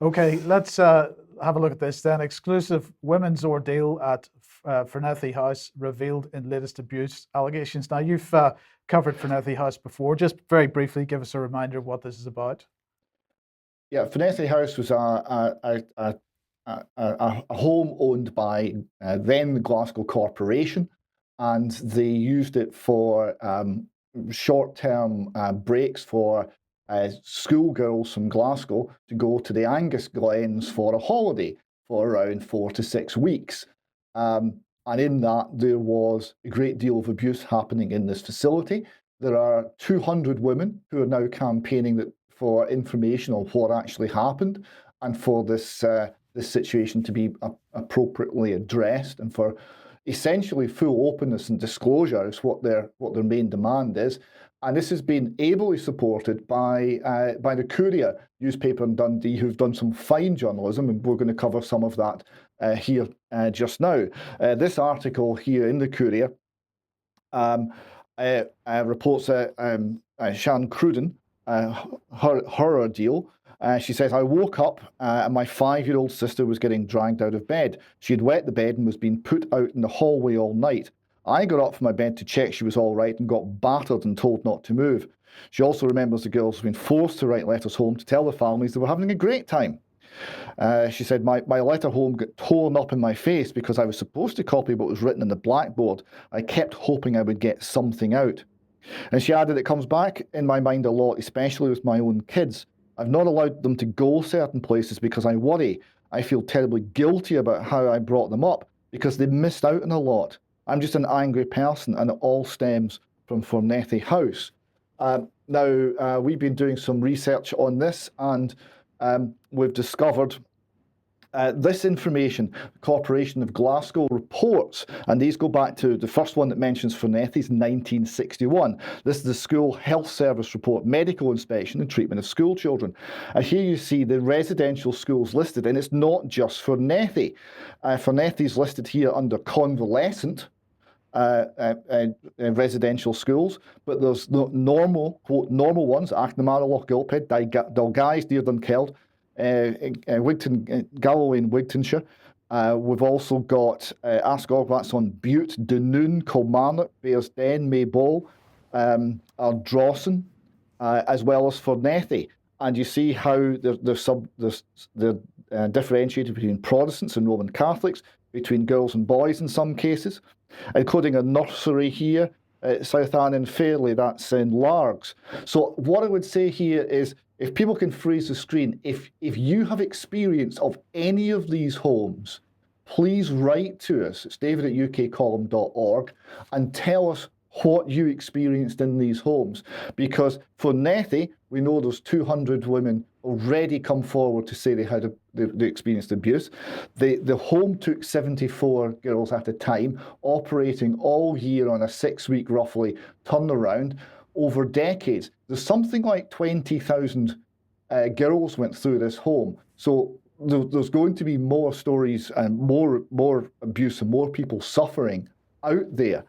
Okay, let's have a look at this then. Exclusive women's ordeal at Fernethy House revealed in latest abuse allegations. Now, you've covered Fernethy House before. Just very briefly, give us a reminder of what this is about. Yeah, Fernethy House was a home owned by then the Glasgow Corporation, and they used it for short-term breaks for schoolgirls from Glasgow to go to the Angus Glens for a holiday for around 4 to 6 weeks. And in that, there was a great deal of abuse happening in this facility. There are 200 women who are now campaigning for information on what actually happened and for this situation to be appropriately addressed, and for essentially full openness and disclosure is what their main demand is. And this has been ably supported by the Courier newspaper in Dundee, who've done some fine journalism, and we're going to cover some of that here just now. This article here in the Courier reports Shan Cruden, her ordeal. She says, I woke up and my 5-year-old sister was getting dragged out of bed. She had wet the bed and was being put out in the hallway all night. I got up from my bed to check she was all right and got battered and told not to move. She also remembers the girls have been forced to write letters home to tell the families they were having a great time. She said, my letter home got torn up in my face because I was supposed to copy what was written on the blackboard. I kept hoping I would get something out. And she added, it comes back in my mind a lot, especially with my own kids. I've not allowed them to go certain places because I worry. I feel terribly guilty about how I brought them up because they missed out on a lot. I'm just an angry person, and it all stems from Fornethi House. Now, we've been doing some research on this, and we've discovered this information. The Corporation of Glasgow reports, and these go back to the first one that mentions Fornethi's 1961. This is the School Health Service Report, Medical Inspection and Treatment of School Children. And here you see the residential schools listed, and it's not just Fornethi. Fornethi's listed here under convalescent residential schools, but there's normal, quote, normal ones, Achnamarra, Lochgilphead, Dalguise, Dearden, Keld, Wigton, Galloway and Wigtonshire. We've also got Asgard, that's on Bute, Dunoon, Kilmarnock, Bearsden, Maybole, Ardrossan, as well as Fornethi. And you see how they're differentiated between Protestants and Roman Catholics, between girls and boys in some cases, including a nursery here, South Anne and Fairley, that's in Largs. So what I would say here is, if people can freeze the screen, if you have experience of any of these homes, please write to us. It's david@ukcolumn.org and tell us what you experienced in these homes. Because for Fornethi, we know there's 200 women already come forward to say they experienced abuse. The home took 74 girls at a time, operating all year on a 6-week roughly turnaround. Over decades, there's something like 20,000 girls went through this home. So there's going to be more stories and more abuse and more people suffering out there.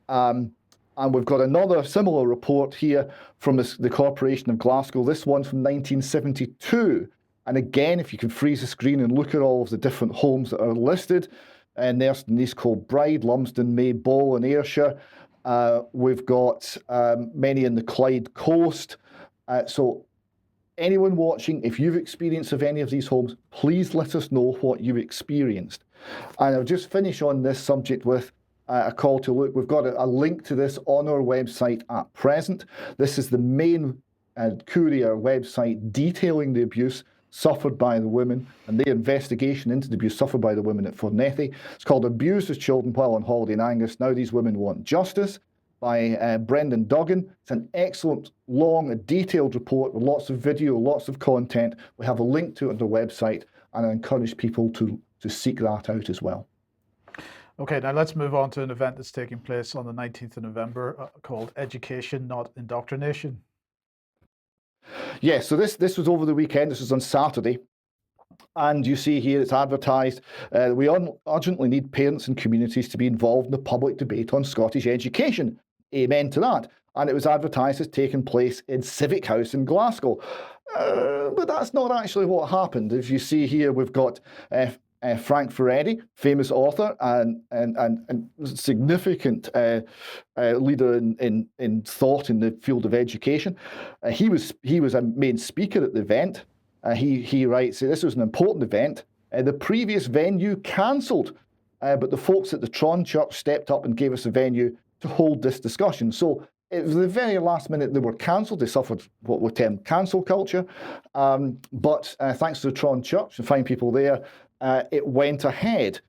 And we've got another similar report here from the Corporation of Glasgow. This one's from 1972. And again, if you can freeze the screen and look at all of the different homes that are listed, Nerston, East Kilbride, Lumsden, Maybole and Ayrshire. We've got many in the Clyde Coast. So anyone watching, if you've experienced of any of these homes, please let us know what you experienced. And I'll just finish on this subject with a call to look. We've got a link to this on our website at present. This is the main Courier website detailing the abuse suffered by the women and the investigation into the abuse suffered by the women at Fornethi. It's called Abused as Children While on Holiday in Angus. Now These Women Want Justice by Brendan Duggan. It's an excellent, long, detailed report with lots of video, lots of content. We have a link to it on the website, and I encourage people to seek that out as well. Okay, now let's move on to an event that's taking place on the 19th of November called Education, Not Indoctrination. Yes, so this was over the weekend. This was on Saturday. And you see here it's advertised, we urgently need parents and communities to be involved in the public debate on Scottish education. Amen to that. And it was advertised as taking place in Civic House in Glasgow. But that's not actually what happened. As you see here, we've got Frank Furedi, famous author and significant leader in thought in the field of education. He was a main speaker at the event. He writes, this was an important event. The previous venue cancelled, but the folks at the Tron Church stepped up and gave us a venue to hold this discussion. So it was the very last minute they were cancelled. They suffered what we term cancel culture. But thanks to the Tron Church and fine people there, it went ahead.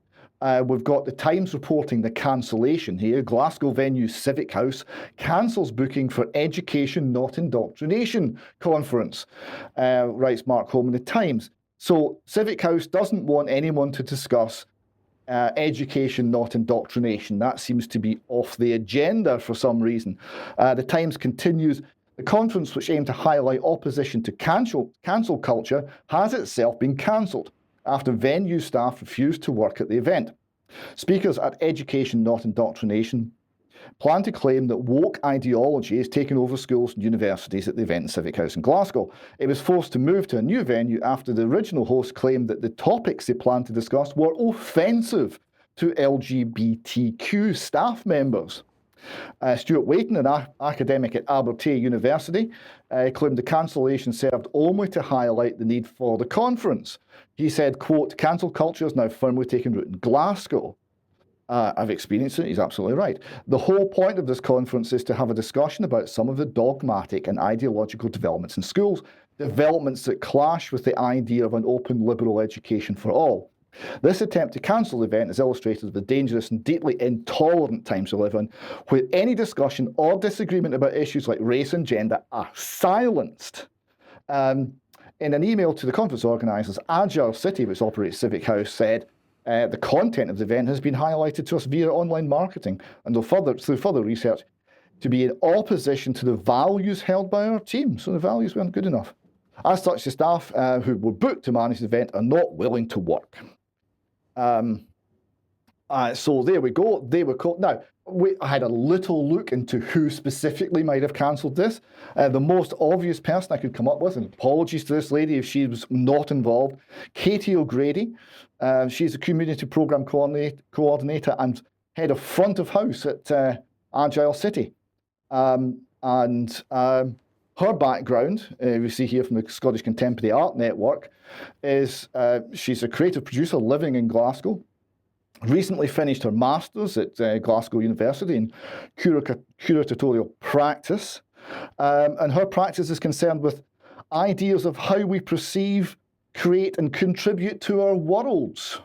We've got the Times reporting the cancellation here. Glasgow venue Civic House cancels booking for Education Not Indoctrination conference, writes Mark Holm in the Times. So Civic House doesn't want anyone to discuss education, not indoctrination. That seems to be off the agenda for some reason. The Times continues, the conference, which aimed to highlight opposition to cancel culture, has itself been cancelled after venue staff refused to work at the event. Speakers at Education Not Indoctrination plan to claim that woke ideology is taking over schools and universities at the event in Civic House in Glasgow. It was forced to move to a new venue after the original host claimed that the topics they planned to discuss were offensive to LGBTQ staff members. Stuart Waiton, an academic at Abertay University, claimed the cancellation served only to highlight the need for the conference. He said, quote, cancel culture is now firmly taking root in Glasgow. I've experienced it. He's absolutely right. The whole point of this conference is to have a discussion about some of the dogmatic and ideological developments in schools, developments that clash with the idea of an open liberal education for all. This attempt to cancel the event is illustrated of the dangerous and deeply intolerant times we live in, where any discussion or disagreement about issues like race and gender are silenced. In an email to the conference organisers, Agile City, which operates Civic House, said, the content of the event has been highlighted to us via online marketing and through further research to be in opposition to the values held by our team. So the values weren't good enough. As such, the staff who were booked to manage the event are not willing to work. So there we go. They were called. Now, I had a little look into who specifically might have cancelled this. The most obvious person I could come up with, and apologies to this lady if she was not involved, Katie O'Grady. She's a community program coordinator and head of front of house at Agile City. Her background, we see here from the Scottish Contemporary Art Network, is she's a creative producer living in Glasgow. Recently finished her master's at Glasgow University in curatorial practice. And her practice is concerned with ideas of how we perceive, create, and contribute to our worlds.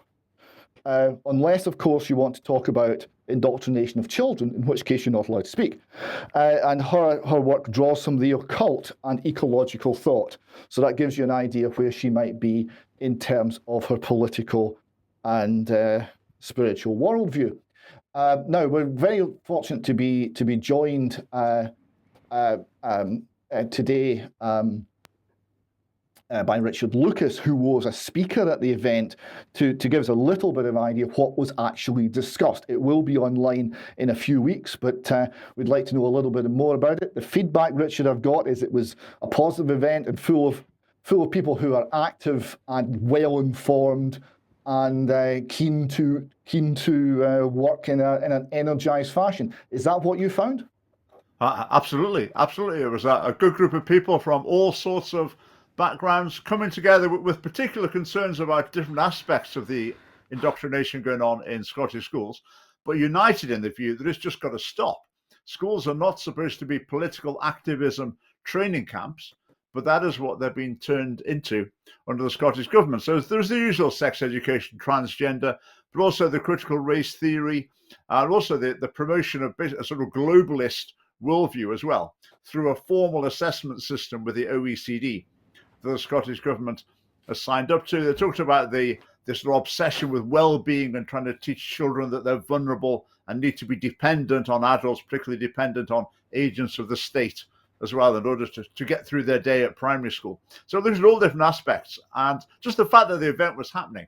Unless, of course, you want to talk about indoctrination of children, in which case you're not allowed to speak. And her work draws from the occult and ecological thought. So that gives you an idea of where she might be in terms of her political and spiritual worldview. Now, we're very fortunate to be joined today by Richard Lucas, who was a speaker at the event, to give us a little bit of an idea of what was actually discussed. It will be online in a few weeks, but we'd like to know a little bit more about it. The feedback, Richard, I've got is it was a positive event and full of people who are active and well-informed and keen to work in an energized fashion. Is that what you found? Absolutely. It was a good group of people from all sorts of backgrounds coming together with particular concerns about different aspects of the indoctrination going on in Scottish schools, but united in the view that it's just got to stop. Schools are not supposed to be political activism training camps, but that is what they're being turned into under the Scottish government. So there's the usual sex education, transgender, but also the critical race theory, and also the promotion of a sort of globalist worldview as well, through a formal assessment system with the OECD that the Scottish government has signed up to. They talked about this sort of obsession with well-being and trying to teach children that they're vulnerable and need to be dependent on adults, particularly dependent on agents of the state as well, in order to get through their day at primary school. So there's all different aspects. And just the fact that the event was happening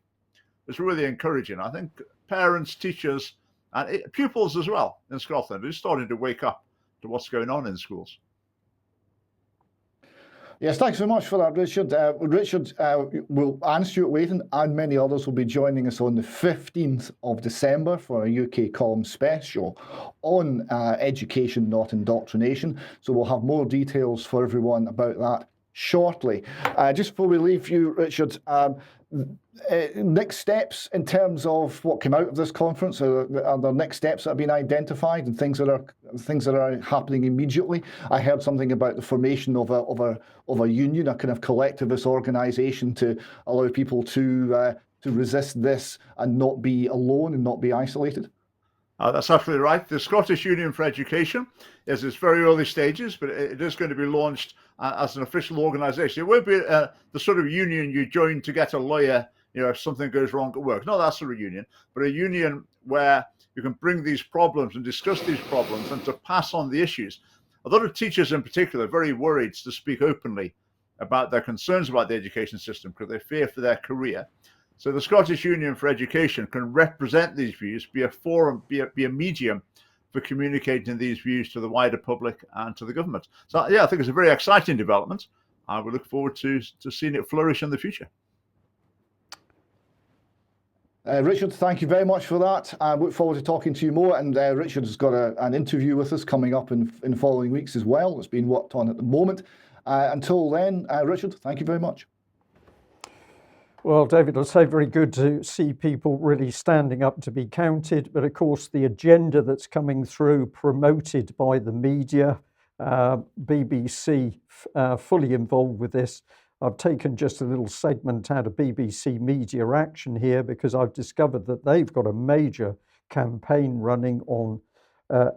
was really encouraging. I think parents, teachers, and pupils as well in Scotland are starting to wake up to what's going on in schools. Yes, thanks very much for that, Richard. Richard will and Stuart Wayton and many others will be joining us on the 15th of December for a UK column special on education, not indoctrination. So we'll have more details for everyone about that shortly. Just before we leave you, Richard, next steps in terms of what came out of this conference? Are there next steps that have been identified and things that are happening immediately? I heard something about the formation of a union, a kind of collectivist organisation to allow people to resist this and not be alone and not be isolated. That's absolutely right. The Scottish Union for Education is its very early stages, but it is going to be launched as an official organisation. It won't be the sort of union you join to get a lawyer, if something goes wrong at work. Not that sort of union, but a union where you can bring these problems and discuss these problems and to pass on the issues. A lot of teachers in particular are very worried to speak openly about their concerns about the education system because they fear for their career. So the Scottish Union for Education can represent these views, be a forum, be a medium for communicating these views to the wider public and to the government. So yeah, I think it's a very exciting development. I will look forward to seeing it flourish in the future. Richard, thank you very much for that. I look forward to talking to you more. And Richard has got an interview with us coming up in following weeks as well. It's being worked on at the moment. Until then, Richard, thank you very much. Well, David, I'll say very good to see people really standing up to be counted. But of course, the agenda that's coming through, promoted by the media, BBC fully involved with this. I've taken just a little segment out of BBC Media Action here because I've discovered that they've got a major campaign running on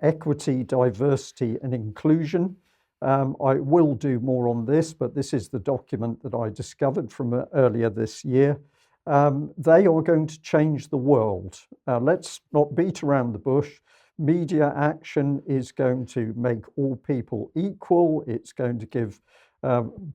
equity, diversity and inclusion. I will do more on this, but this is the document that I discovered from earlier this year. They are going to change the world. Let's not beat around the bush. Media action is going to make all people equal. It's going to give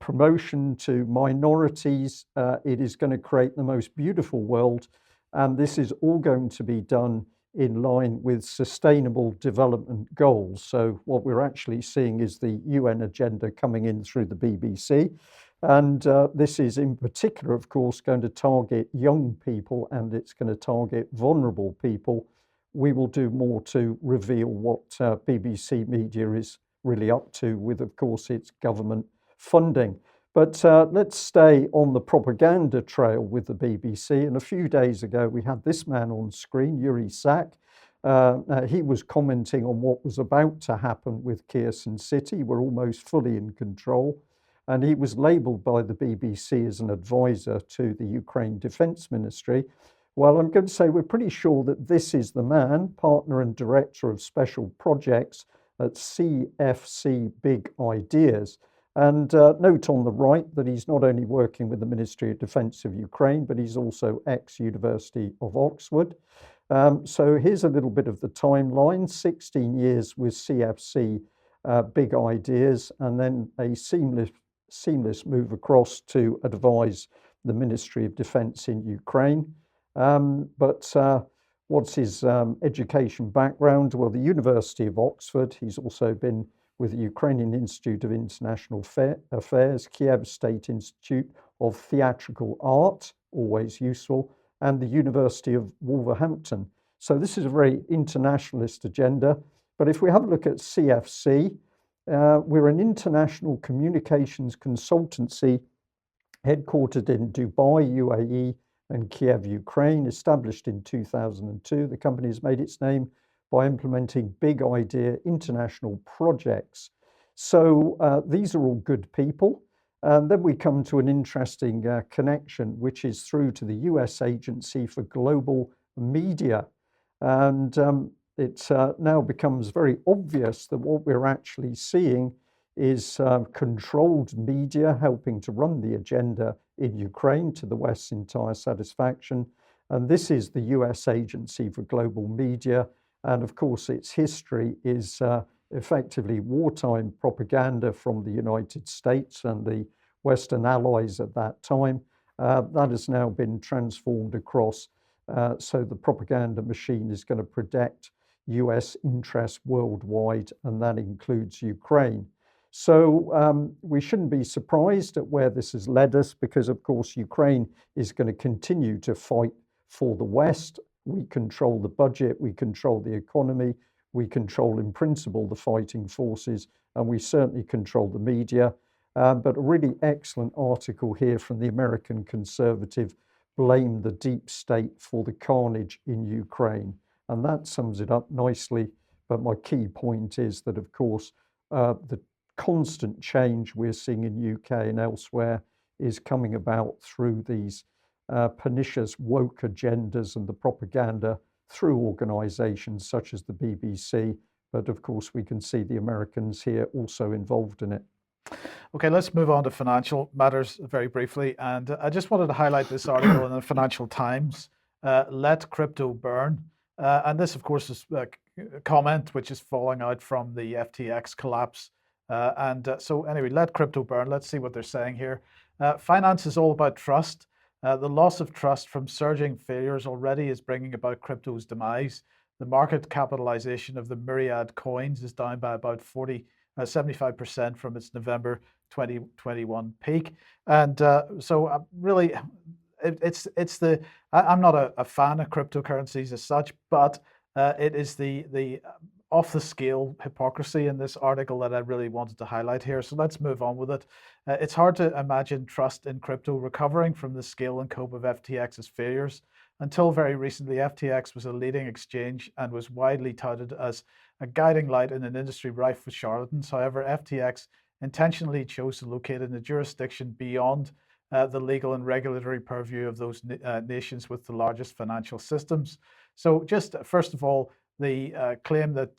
promotion to minorities. It is going to create the most beautiful world. And this is all going to be done in line with sustainable development goals. So what we're actually seeing is the UN agenda coming in through the BBC. And this is in particular, of course, going to target young people, and it's going to target vulnerable people. We will do more to reveal what BBC Media is really up to with, of course, its government funding. But let's stay on the propaganda trail with the BBC. And a few days ago, we had this man on screen, Yuri Sak. He was commenting on what was about to happen with Kherson City. We're almost fully in control. And he was labelled by the BBC as an advisor to the Ukraine Defence Ministry. Well, I'm going to say we're pretty sure that this is the man, partner and director of special projects at CFC Big Ideas. And note on the right that he's not only working with the Ministry of Defence of Ukraine, but he's also ex-University of Oxford. So here's a little bit of the timeline: 16 years with CFC Big Ideas, and then a seamless move across to advise the Ministry of Defence in Ukraine. But what's his education background? Well, the University of Oxford. He's also been with the Ukrainian Institute of International Affairs, Kiev State Institute of Theatrical Art, always useful, and the University of Wolverhampton. So this is a very internationalist agenda. But if we have a look at CFC, we're an international communications consultancy headquartered in Dubai, UAE, and Kiev, Ukraine, established in 2002. The company has made its name by implementing big idea international projects. So these are all good people. And then we come to an interesting connection, which is through to the US Agency for Global Media. And it now becomes very obvious that what we're actually seeing is controlled media helping to run the agenda in Ukraine to the West's entire satisfaction. And this is the US Agency for Global Media. And of course, its history is effectively wartime propaganda from the United States and the Western allies at that time. That has now been transformed across. So the propaganda machine is going to protect US interests worldwide, and that includes Ukraine. So we shouldn't be surprised at where this has led us, because of course Ukraine is going to continue to fight for the West. We control the budget, we control the economy, we control in principle the fighting forces, and we certainly control the media. But a really excellent article here from the American Conservative, Blame the Deep State for the Carnage in Ukraine. And that sums it up nicely. But my key point is that, of course, the constant change we're seeing in UK and elsewhere is coming about through these pernicious woke agendas and the propaganda through organisations such as the BBC. But of course, we can see the Americans here also involved in it. Okay, let's move on to financial matters very briefly. And I just wanted to highlight this article in the Financial Times, Let Crypto Burn. And this, of course, is a comment which is falling out from the FTX collapse. So anyway, let crypto burn. Let's see what they're saying here. Finance is all about trust. The loss of trust from surging failures already is bringing about crypto's demise. The market capitalization of the myriad coins is down by about 75% from its November 2021 peak. And really, I'm not a fan of cryptocurrencies as such, but it is the off-the-scale hypocrisy in this article that I really wanted to highlight here. So let's move on with it. It's hard to imagine trust in crypto recovering from the scale and scope of FTX's failures. Until very recently, FTX was a leading exchange and was widely touted as a guiding light in an industry rife with charlatans. However, FTX intentionally chose to locate in a jurisdiction beyond the legal and regulatory purview of those nations with the largest financial systems. So just first of all, the claim that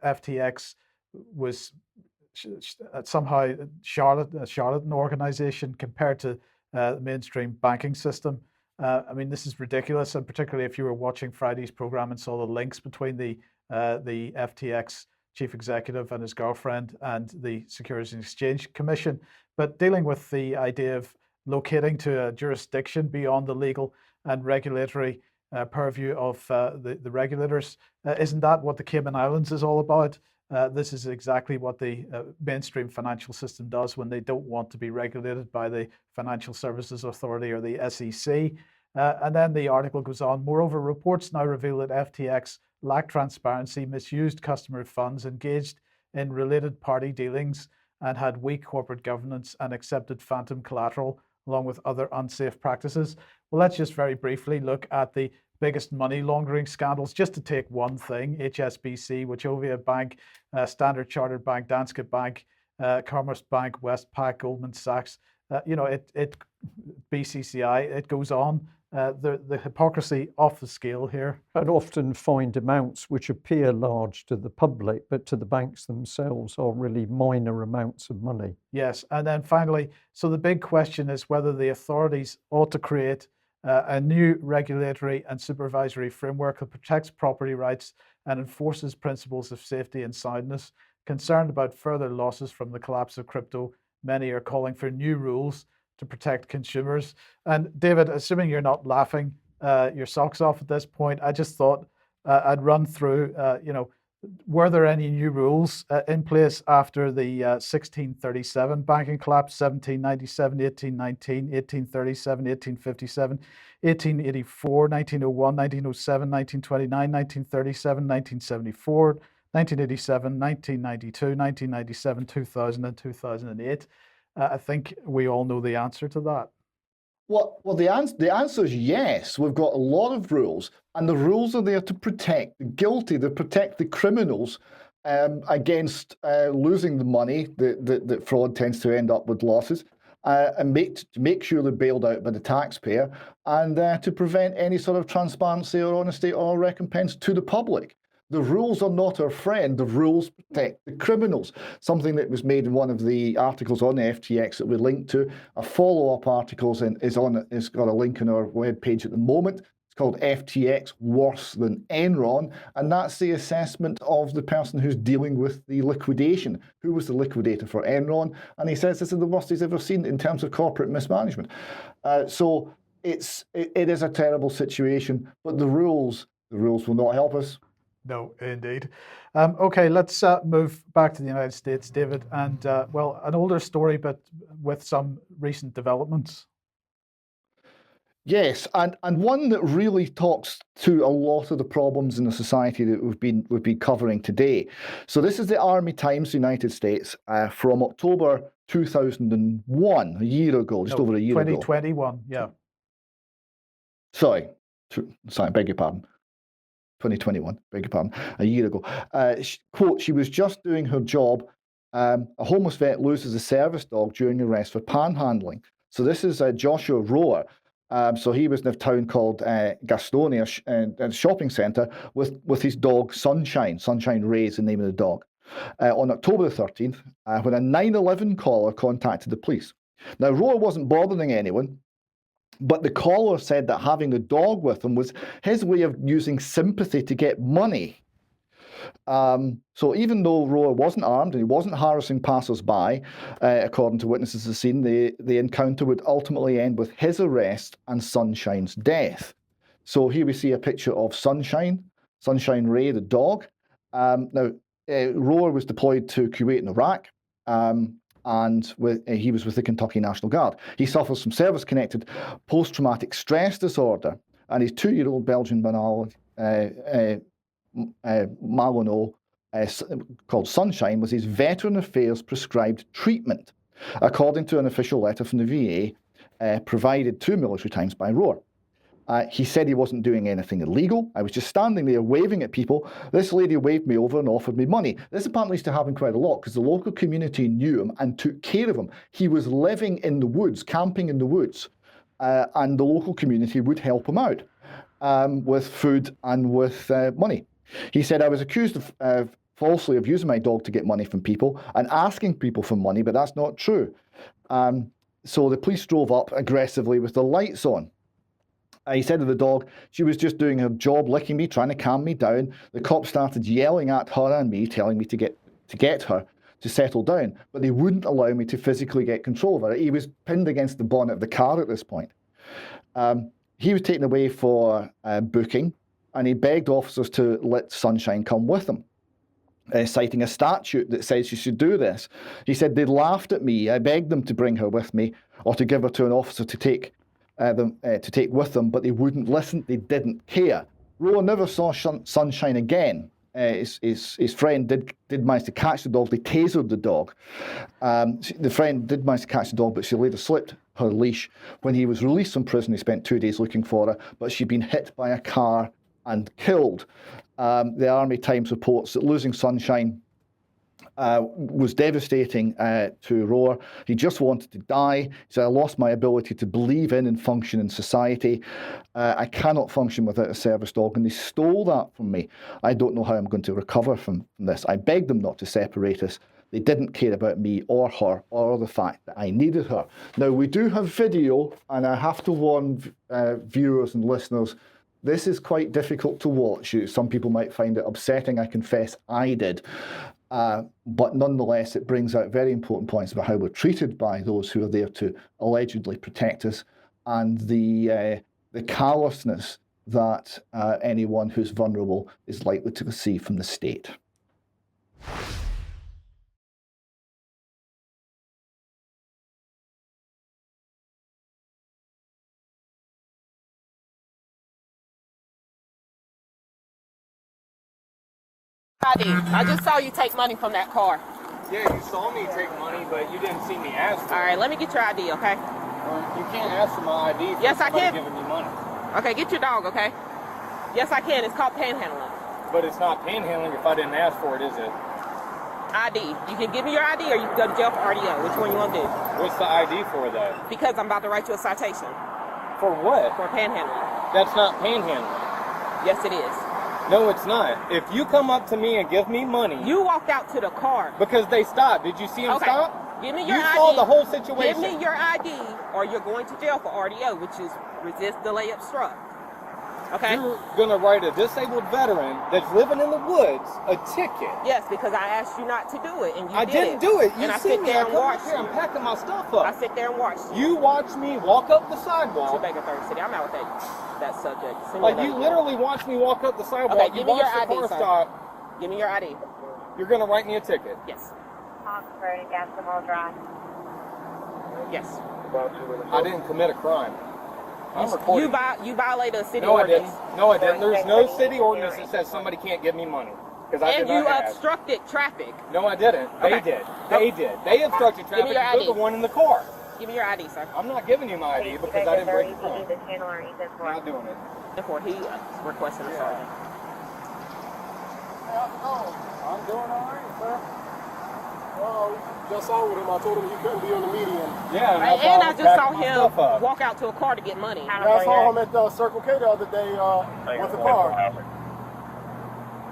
FTX was somehow a charlatan organization compared to the mainstream banking system. I mean, this is ridiculous, and particularly if you were watching Friday's program and saw the links between the FTX chief executive and his girlfriend and the Securities and Exchange Commission. But dealing with the idea of locating to a jurisdiction beyond the legal and regulatory purview of the regulators, isn't that what the Cayman Islands is all about? This is exactly what the mainstream financial system does when they don't want to be regulated by the Financial Services Authority or the SEC. And then the article goes on. Moreover, reports now reveal that FTX lacked transparency, misused customer funds, engaged in related party dealings, and had weak corporate governance and accepted phantom collateral, along with other unsafe practices. Well, let's just very briefly look at the biggest money laundering scandals, just to take one thing: HSBC, Wachovia Bank, Standard Chartered Bank, Danske Bank, Commerce Bank, Westpac, Goldman Sachs, BCCI, it goes on. The hypocrisy off the scale here. And often find amounts which appear large to the public, but to the banks themselves are really minor amounts of money. Yes, and then finally, so the big question is whether the authorities ought to create a new regulatory and supervisory framework that protects property rights and enforces principles of safety and soundness. Concerned about further losses from the collapse of crypto, many are calling for new rules to protect consumers. And David, assuming you're not laughing your socks off at this point, I just thought I'd run through, were there any new rules in place after the 1637 banking collapse, 1797, 1819, 1837, 1857, 1884, 1901, 1907, 1929, 1937, 1974, 1987, 1992, 1997, 2000, and 2008? I think we all know the answer to that. Well, the answer is yes. We've got a lot of rules, and the rules are there to protect the guilty, to protect the criminals against losing the money that fraud tends to end up with losses, and to make sure they're bailed out by the taxpayer, and to prevent any sort of transparency or honesty or recompense to the public. The rules are not our friend. The rules protect the criminals. Something that was made in one of the articles on the FTX that we linked to. A follow-up article is got a link on our webpage at the moment. It's called FTX Worse Than Enron, and that's the assessment of the person who's dealing with the liquidation. Who was the liquidator for Enron? And he says this is the worst he's ever seen in terms of corporate mismanagement. So it is a terrible situation, but the rules will not help us. No, indeed. Okay, let's move back to the United States, David, and an older story, but with some recent developments. Yes, and one that really talks to a lot of the problems in the society that we've been covering today. So this is the Army Times, United States, from October 2001, a year ago, over a year 2021, ago. 2021, yeah. Sorry, beg your pardon. 2021, beg your pardon, a year ago. Quote, she was just doing her job. A homeless vet loses a service dog during arrest for panhandling. So this is Joshua Rohr. So he was in a town called Gastonia, a shopping centre, with his dog Sunshine. Sunshine Ray is the name of the dog. On October the 13th, when a 911 caller contacted the police. Now, Rohr wasn't bothering anyone, but the caller said that having the dog with him was his way of using sympathy to get money. So even though Rohr wasn't armed and he wasn't harassing passers-by, according to witnesses at the scene, the encounter would ultimately end with his arrest and Sunshine's death. So here we see a picture of Sunshine Ray, the dog. Now, Rohr was deployed to Kuwait and Iraq. And he was with the Kentucky National Guard. He suffers from service-connected post-traumatic stress disorder, and his 2-year-old Belgian Banal Maloney, called Sunshine, was his Veteran Affairs prescribed treatment, according to an official letter from the VA provided to Military Times by Roar. He said he wasn't doing anything illegal. I was just standing there waving at people. This lady waved me over and offered me money. This apparently used to happen quite a lot because the local community knew him and took care of him. He was living in the woods, camping in the woods, and the local community would help him out with food and with money. He said, I was accused of falsely of using my dog to get money from people and asking people for money, but that's not true. So the police drove up aggressively with the lights on. He said of the dog, she was just doing her job, licking me, trying to calm me down. The cops started yelling at her and me, telling me to get her to settle down, but they wouldn't allow me to physically get control of her. He was pinned against the bonnet of the car at this point. He was taken away for booking, and he begged officers to let Sunshine come with him, citing a statute that says you should do this. He said they laughed at me. I begged them to bring her with me or to give her to an officer to take with them, but they wouldn't listen. They didn't care. Rowan never saw Sunshine again. His friend did manage to catch the dog. They tasered the dog. The friend did manage to catch the dog, but she later slipped her leash. When he was released from prison, he spent 2 days looking for her, but she'd been hit by a car and killed. The Army Times reports that losing Sunshine was devastating to Roar. He just wanted to die. He said, I lost my ability to believe in and function in society. I cannot function without a service dog, and they stole that from me. I don't know how I'm going to recover from this. I begged them not to separate us. They didn't care about me or her or the fact that I needed her. Now, we do have video, and I have to warn viewers and listeners, this is quite difficult to watch. Some people might find it upsetting. I confess I did. But nonetheless, it brings out very important points about how we're treated by those who are there to allegedly protect us, and the callousness that anyone who's vulnerable is likely to receive from the state. I just saw you take money from that car. Yeah, you saw me take money, but you didn't see me ask for it. All right, let me get your ID, okay? You can't ask for my ID for yes, I can. giving me money. Okay, get your dog, okay? Yes, I can. It's called panhandling. But it's not panhandling if I didn't ask for it, is it? ID. You can give me your ID or you can go to jail for RDO. Which one you want to do? What's the ID for that? Because I'm about to write you a citation. For what? For panhandling. That's not panhandling. Yes, it is. No, it's not. If you come up to me and give me money... You walked out to the car. Because they stopped. Did you see them stop? Give me your ID. You saw the whole situation. Give me your ID or you're going to jail for RDO, which is resist, delay, obstruct. Okay? You're going to write a disabled veteran that's living in the woods a ticket. Yes, because I asked you not to do it, and you I didn't do it. You and I see sit me. there and watch I'm packing my stuff up. I sit there and watch you. You watch me walk up the sidewalk. You're back in Third City. I'm out with that subject. Like, you literally watched me walk up the sidewalk. Okay, give me your ID, sir. Give me your ID. You're going to write me a ticket? Yes. Oxford and Gastimal Drive. Yes. I didn't commit a crime. You violated a city ordinance. No, I didn't. There's no city ordinance that says somebody can't give me money. And you obstructed traffic. No, I didn't. They did. They did. They obstructed traffic. Give me your ID. You're the one in the car. Give me your ID, sir. I'm not giving you my ID because I didn't break the law. I'm not doing it. Therefore, he requested a sergeant. I'm doing all right, sir. Just saw with him. I told him he couldn't be on the median. Yeah, and I just saw him walk out to a car to get money. Yeah, I saw him at Circle K the other day with the car.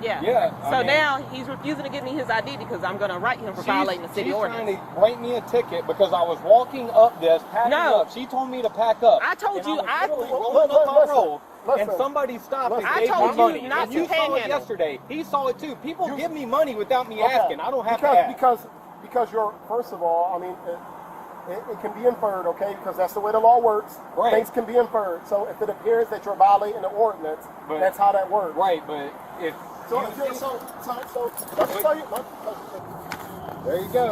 Yeah. So now he's refusing to give me his ID because I'm going to write him for violating the city ordinance. She's trying to write me a ticket because I was walking up this, packing up. She told me to pack up. I told you. I was rolling up my road, and somebody stopped and gave me money. You not and you saw it yesterday. He saw it too. People give me money without me asking. I don't have to ask. Because you're, first of all, I mean, it can be inferred, okay? Because that's the way the law works. Right. Things can be inferred. So if it appears that you're violating the ordinance, that's how that works. Right, but if... So let's tell you... There you go.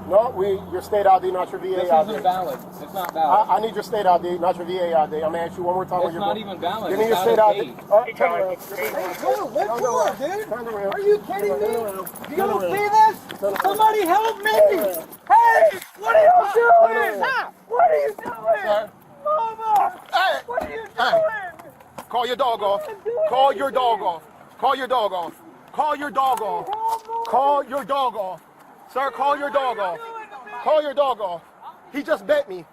No, your state ID, not your VA ID. This isn't valid. It's not valid. I need your state ID, not your VA ID. I'm gonna ask you one more time. It's not even valid. Give me your It's state out of ID. date. Turn around. What for, dude? Turn around. Are you kidding me? You don't see this? Somebody help me! Hey, what are you doing? What are you doing? Mama! Hey! What are you Hey! doing? Call your dog off. Call your dog off. Call your dog off. Call your dog off. Call your dog off. Sir, call your dog off. Call your dog off. He just bit me.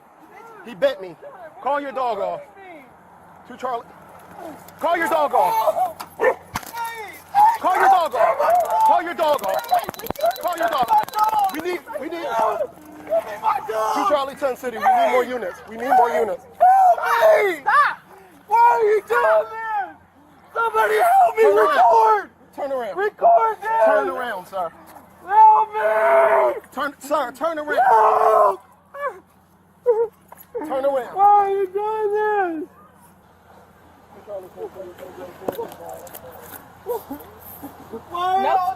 He bit me. Call your dog off. To Charlie. Call your dog off. Call your dog off. Call your dog off. Call your dog off. We need. To Charlie 10 City. We need more units. We need more units. Help me! Stop! Why are you doing this? Somebody help me! Record! Turn around. Record this! Turn around, sir. Help me! Turn around. Help! Turn around. Why are you doing this?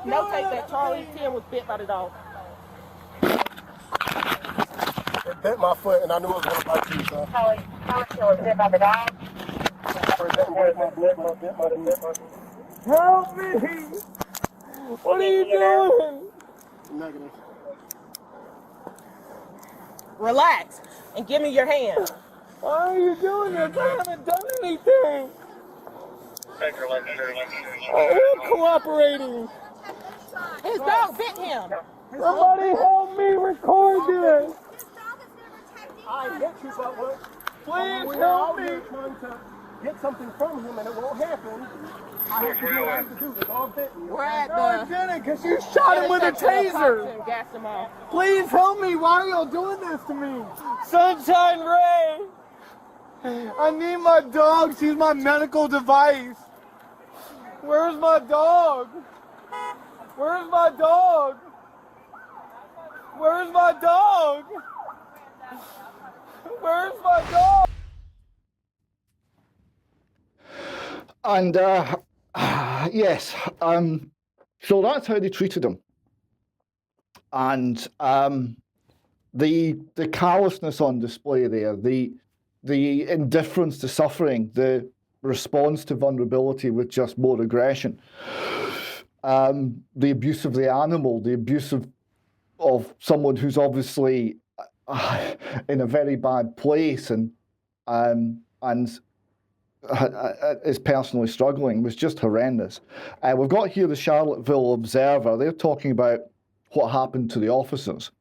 No, take that. Charlie 10 was bit by the dog. It bit my foot, and I knew it was going to bite you, sir. Charlie 10 was bit by the dog. Help me! What are you doing? Negative. Relax and give me your hand. Why are you doing this? I haven't done anything. I'm cooperating. His dog bit him. Somebody help me record this. I get you, but what? Please help me. Trying to get something from him, and it won't happen. I have to do what I have to do. The dog bit me. We're at No, I didn't, because you shot him with a taser. Gas him off. Please help me. Why are y'all doing this to me? Sunshine Ray. I need my dog. She's my medical device. Where's my dog? Where's my dog? Where's my dog? Where's my dog? And yes, so that's how they treated him. And the callousness on display there, the indifference to suffering, the response to vulnerability with just more aggression, the abuse of the animal, the abuse of someone who's obviously in a very bad place and is personally struggling was just horrendous. We've got here the Charlottesville Observer. They're talking about what happened to the officers.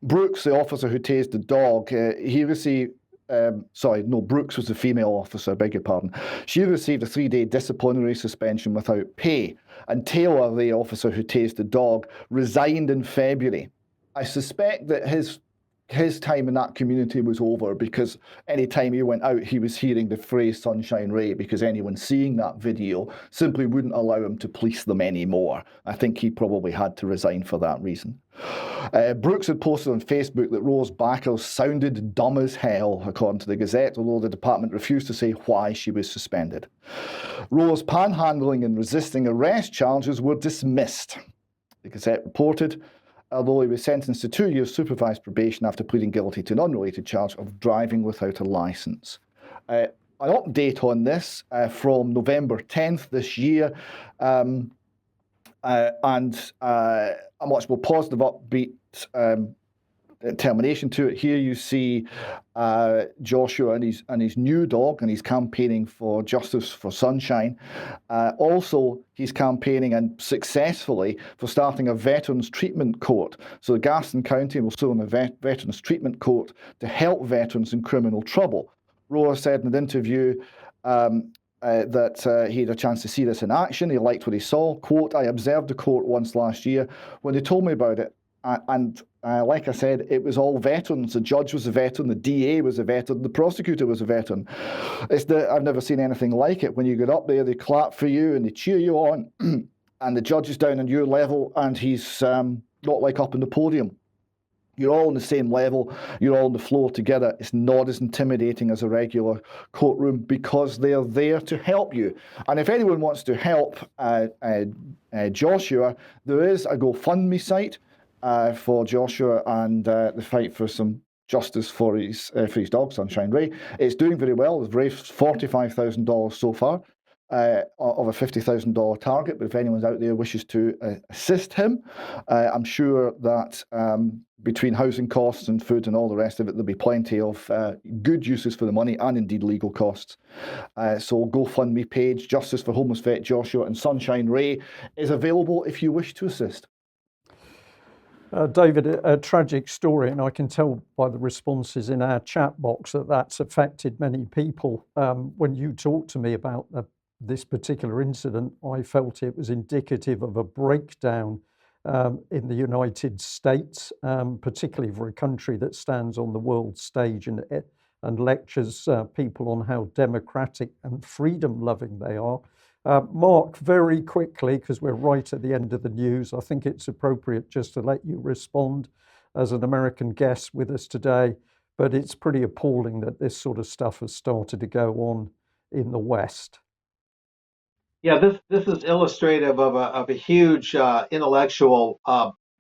Brooks, the officer who tased the dog, he received Brooks was the female officer, beg your pardon. She received a 3-day disciplinary suspension without pay. And Taylor, the officer who tased the dog, resigned in February. I suspect that his time in that community was over, because any time he went out, he was hearing the phrase Sunshine Ray, because anyone seeing that video simply wouldn't allow him to police them anymore. I think he probably had to resign for that reason. Brooks had posted on Facebook that Rose backers sounded dumb as hell, according to the Gazette, although the department refused to say why she was suspended. Rose panhandling and resisting arrest charges were dismissed. The Gazette reported, although he was sentenced to 2 years supervised probation after pleading guilty to an unrelated charge of driving without a licence. An update on this from November 10th this year, and a much more positive, upbeat termination to it. Here you see Joshua and his new dog, and he's campaigning for justice for Sunshine. Also, he's campaigning, and successfully, for starting a veterans treatment court. So Gaston County will soon have a veterans treatment court to help veterans in criminal trouble. Rohrer said in an interview that he had a chance to see this in action. He liked what he saw. Quote, "I observed the court once last year when they told me about it. And like I said, it was all veterans. The judge was a veteran, the DA was a veteran, the prosecutor was a veteran. I've never seen anything like it. When you get up there, they clap for you and they cheer you on, and the judge is down on your level, and he's not like up on the podium. You're all on the same level. You're all on the floor together. It's not as intimidating as a regular courtroom, because they're there to help you. And if anyone wants to help Joshua, there is a GoFundMe site. for Joshua and the fight for some justice for his dog, Sunshine Ray. It's doing very well. They've raised $45,000 so far of a $50,000 target. But if anyone's out there wishes to assist him, I'm sure that between housing costs and food and all the rest of it, there'll be plenty of good uses for the money and indeed legal costs. So GoFundMe page, Justice for Homeless Vet Joshua and Sunshine Ray, is available if you wish to assist. David, a tragic story, and I can tell by the responses in our chat box that that's affected many people. When you talked to me about this particular incident, I felt it was indicative of a breakdown in the United States, particularly for a country that stands on the world stage and lectures people on how democratic and freedom-loving they are. Mark, very quickly, because we're right at the end of the news, I think it's appropriate just to let you respond as an American guest with us today, but it's pretty appalling that this sort of stuff has started to go on in the West. Yeah, this is illustrative of a huge intellectual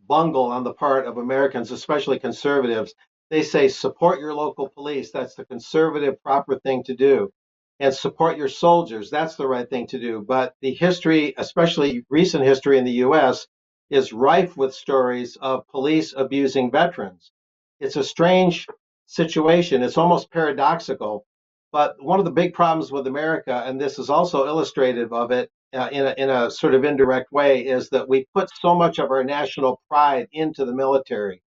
bungle on the part of Americans, especially conservatives. They say support your local police. That's the conservative proper thing to do. And support your soldiers. That's the right thing to do. But the history, especially recent history in the U.S., is rife with stories of police abusing veterans. It's a strange situation. It's almost paradoxical. But one of the big problems with America, and this is also illustrative of it in a sort of indirect way, is that we put so much of our national pride into the military.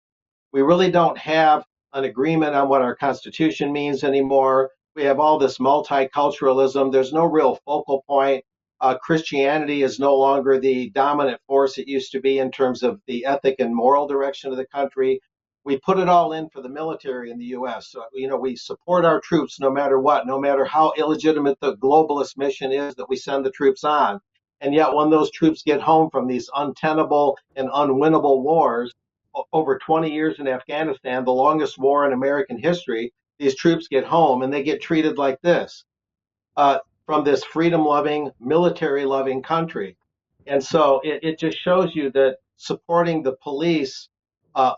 We really don't have an agreement on what our Constitution means anymore. We have all this multiculturalism. There's no real focal point. Christianity is no longer the dominant force it used to be in terms of the ethic and moral direction of the country. We put it all in for the military in the U.S. So, we support our troops no matter what, no matter how illegitimate the globalist mission is that we send the troops on. And yet when those troops get home from these untenable and unwinnable wars, over 20 years in Afghanistan, the longest war in American history, these troops get home and they get treated like this from this freedom-loving, military-loving country. And so it just shows you that supporting the police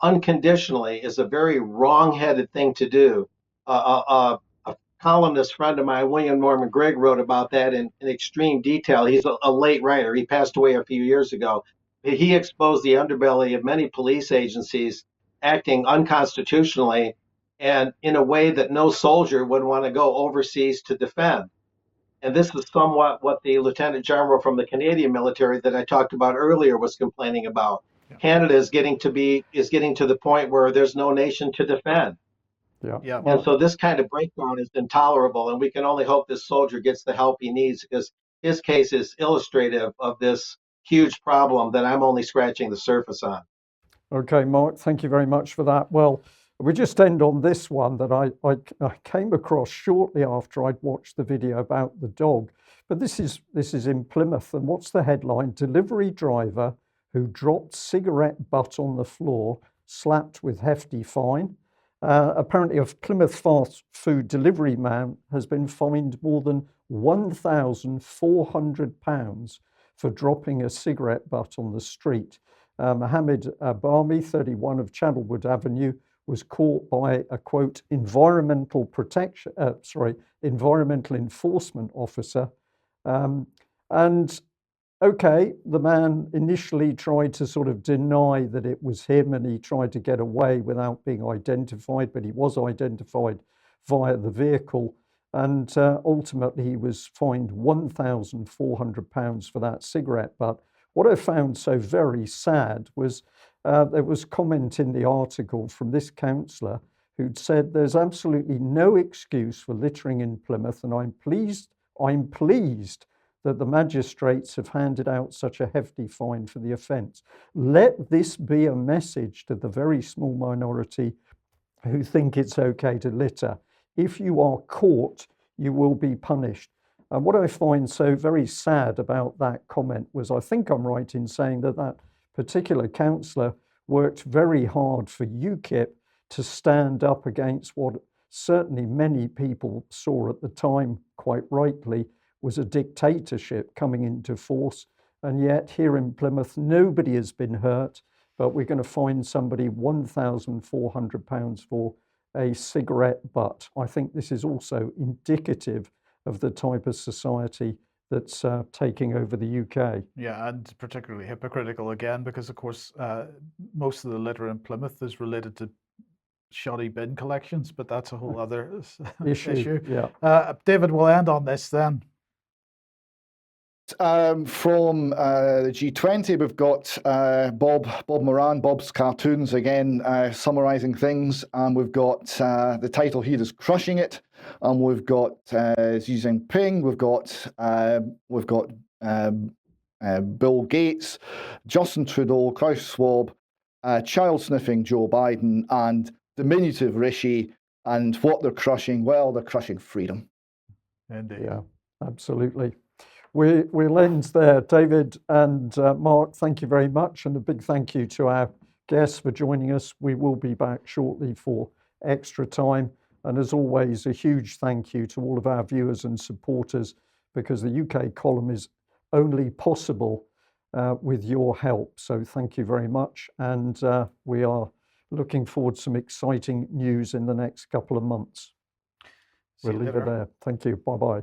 unconditionally is a very wrong-headed thing to do. A columnist friend of mine, William Norman Grigg, wrote about that in extreme detail. He's a late writer. He passed away a few years ago. He exposed the underbelly of many police agencies acting unconstitutionally and in a way that no soldier would want to go overseas to defend. And this is somewhat what the Lieutenant General from the Canadian military that I talked about earlier was complaining about. Yeah. Canada is getting to the point where there's no nation to defend. Yeah. And so this kind of breakdown is intolerable, and we can only hope this soldier gets the help he needs, because his case is illustrative of this huge problem that I'm only scratching the surface on. Okay, Mark, thank you very much for that. Well, we just end on this one that I came across shortly after I'd watched the video about the dog. But this is in Plymouth, and what's the headline? Delivery driver who dropped cigarette butt on the floor, slapped with hefty fine. Apparently a Plymouth fast food delivery man has been fined more than £1,400 for dropping a cigarette butt on the street. Mohammed Barmi, 31 of Chadlewood Avenue, was caught by a, quote, environmental enforcement officer. And okay, the man initially tried to sort of deny that it was him, and he tried to get away without being identified, but he was identified via the vehicle. And ultimately he was fined £1,400 for that cigarette butt. What I found so very sad was there was comment in the article from this councillor who'd said there's absolutely no excuse for littering in Plymouth, and I'm pleased that the magistrates have handed out such a hefty fine for the offence. Let this be a message to the very small minority who think it's okay to litter. If you are caught, you will be punished. And what I find so very sad about that comment was, I think I'm right in saying that that particular councillor worked very hard for UKIP to stand up against what certainly many people saw at the time, quite rightly, was a dictatorship coming into force. And yet here in Plymouth, nobody has been hurt. but we're going to fine somebody £1,400 for a cigarette butt. I think this is also indicative of the type of society that's taking over the UK. Yeah, and particularly hypocritical again, because of course most of the litter in Plymouth is related to shoddy bin collections, but that's a whole other issue. Yeah. David, we'll end on this then. From the G20, we've got Bob Moran, Bob's cartoons again, summarising things, and we've got the title here is "Crushing It," and we've got Xi Jinping, we've got Bill Gates, Justin Trudeau, Klaus Schwab, child sniffing Joe Biden, and diminutive Rishi, and what they're crushing. Well, they're crushing freedom. Indeed. Yeah, absolutely. We'll end there. David and Mark, thank you very much, and a big thank you to our guests for joining us. We will be back shortly for Extra Time, and as always, a huge thank you to all of our viewers and supporters, because the UK column is only possible with your help. So thank you very much, and we are looking forward to some exciting news in the next couple of months. We'll leave it there. Thank you. Bye-bye.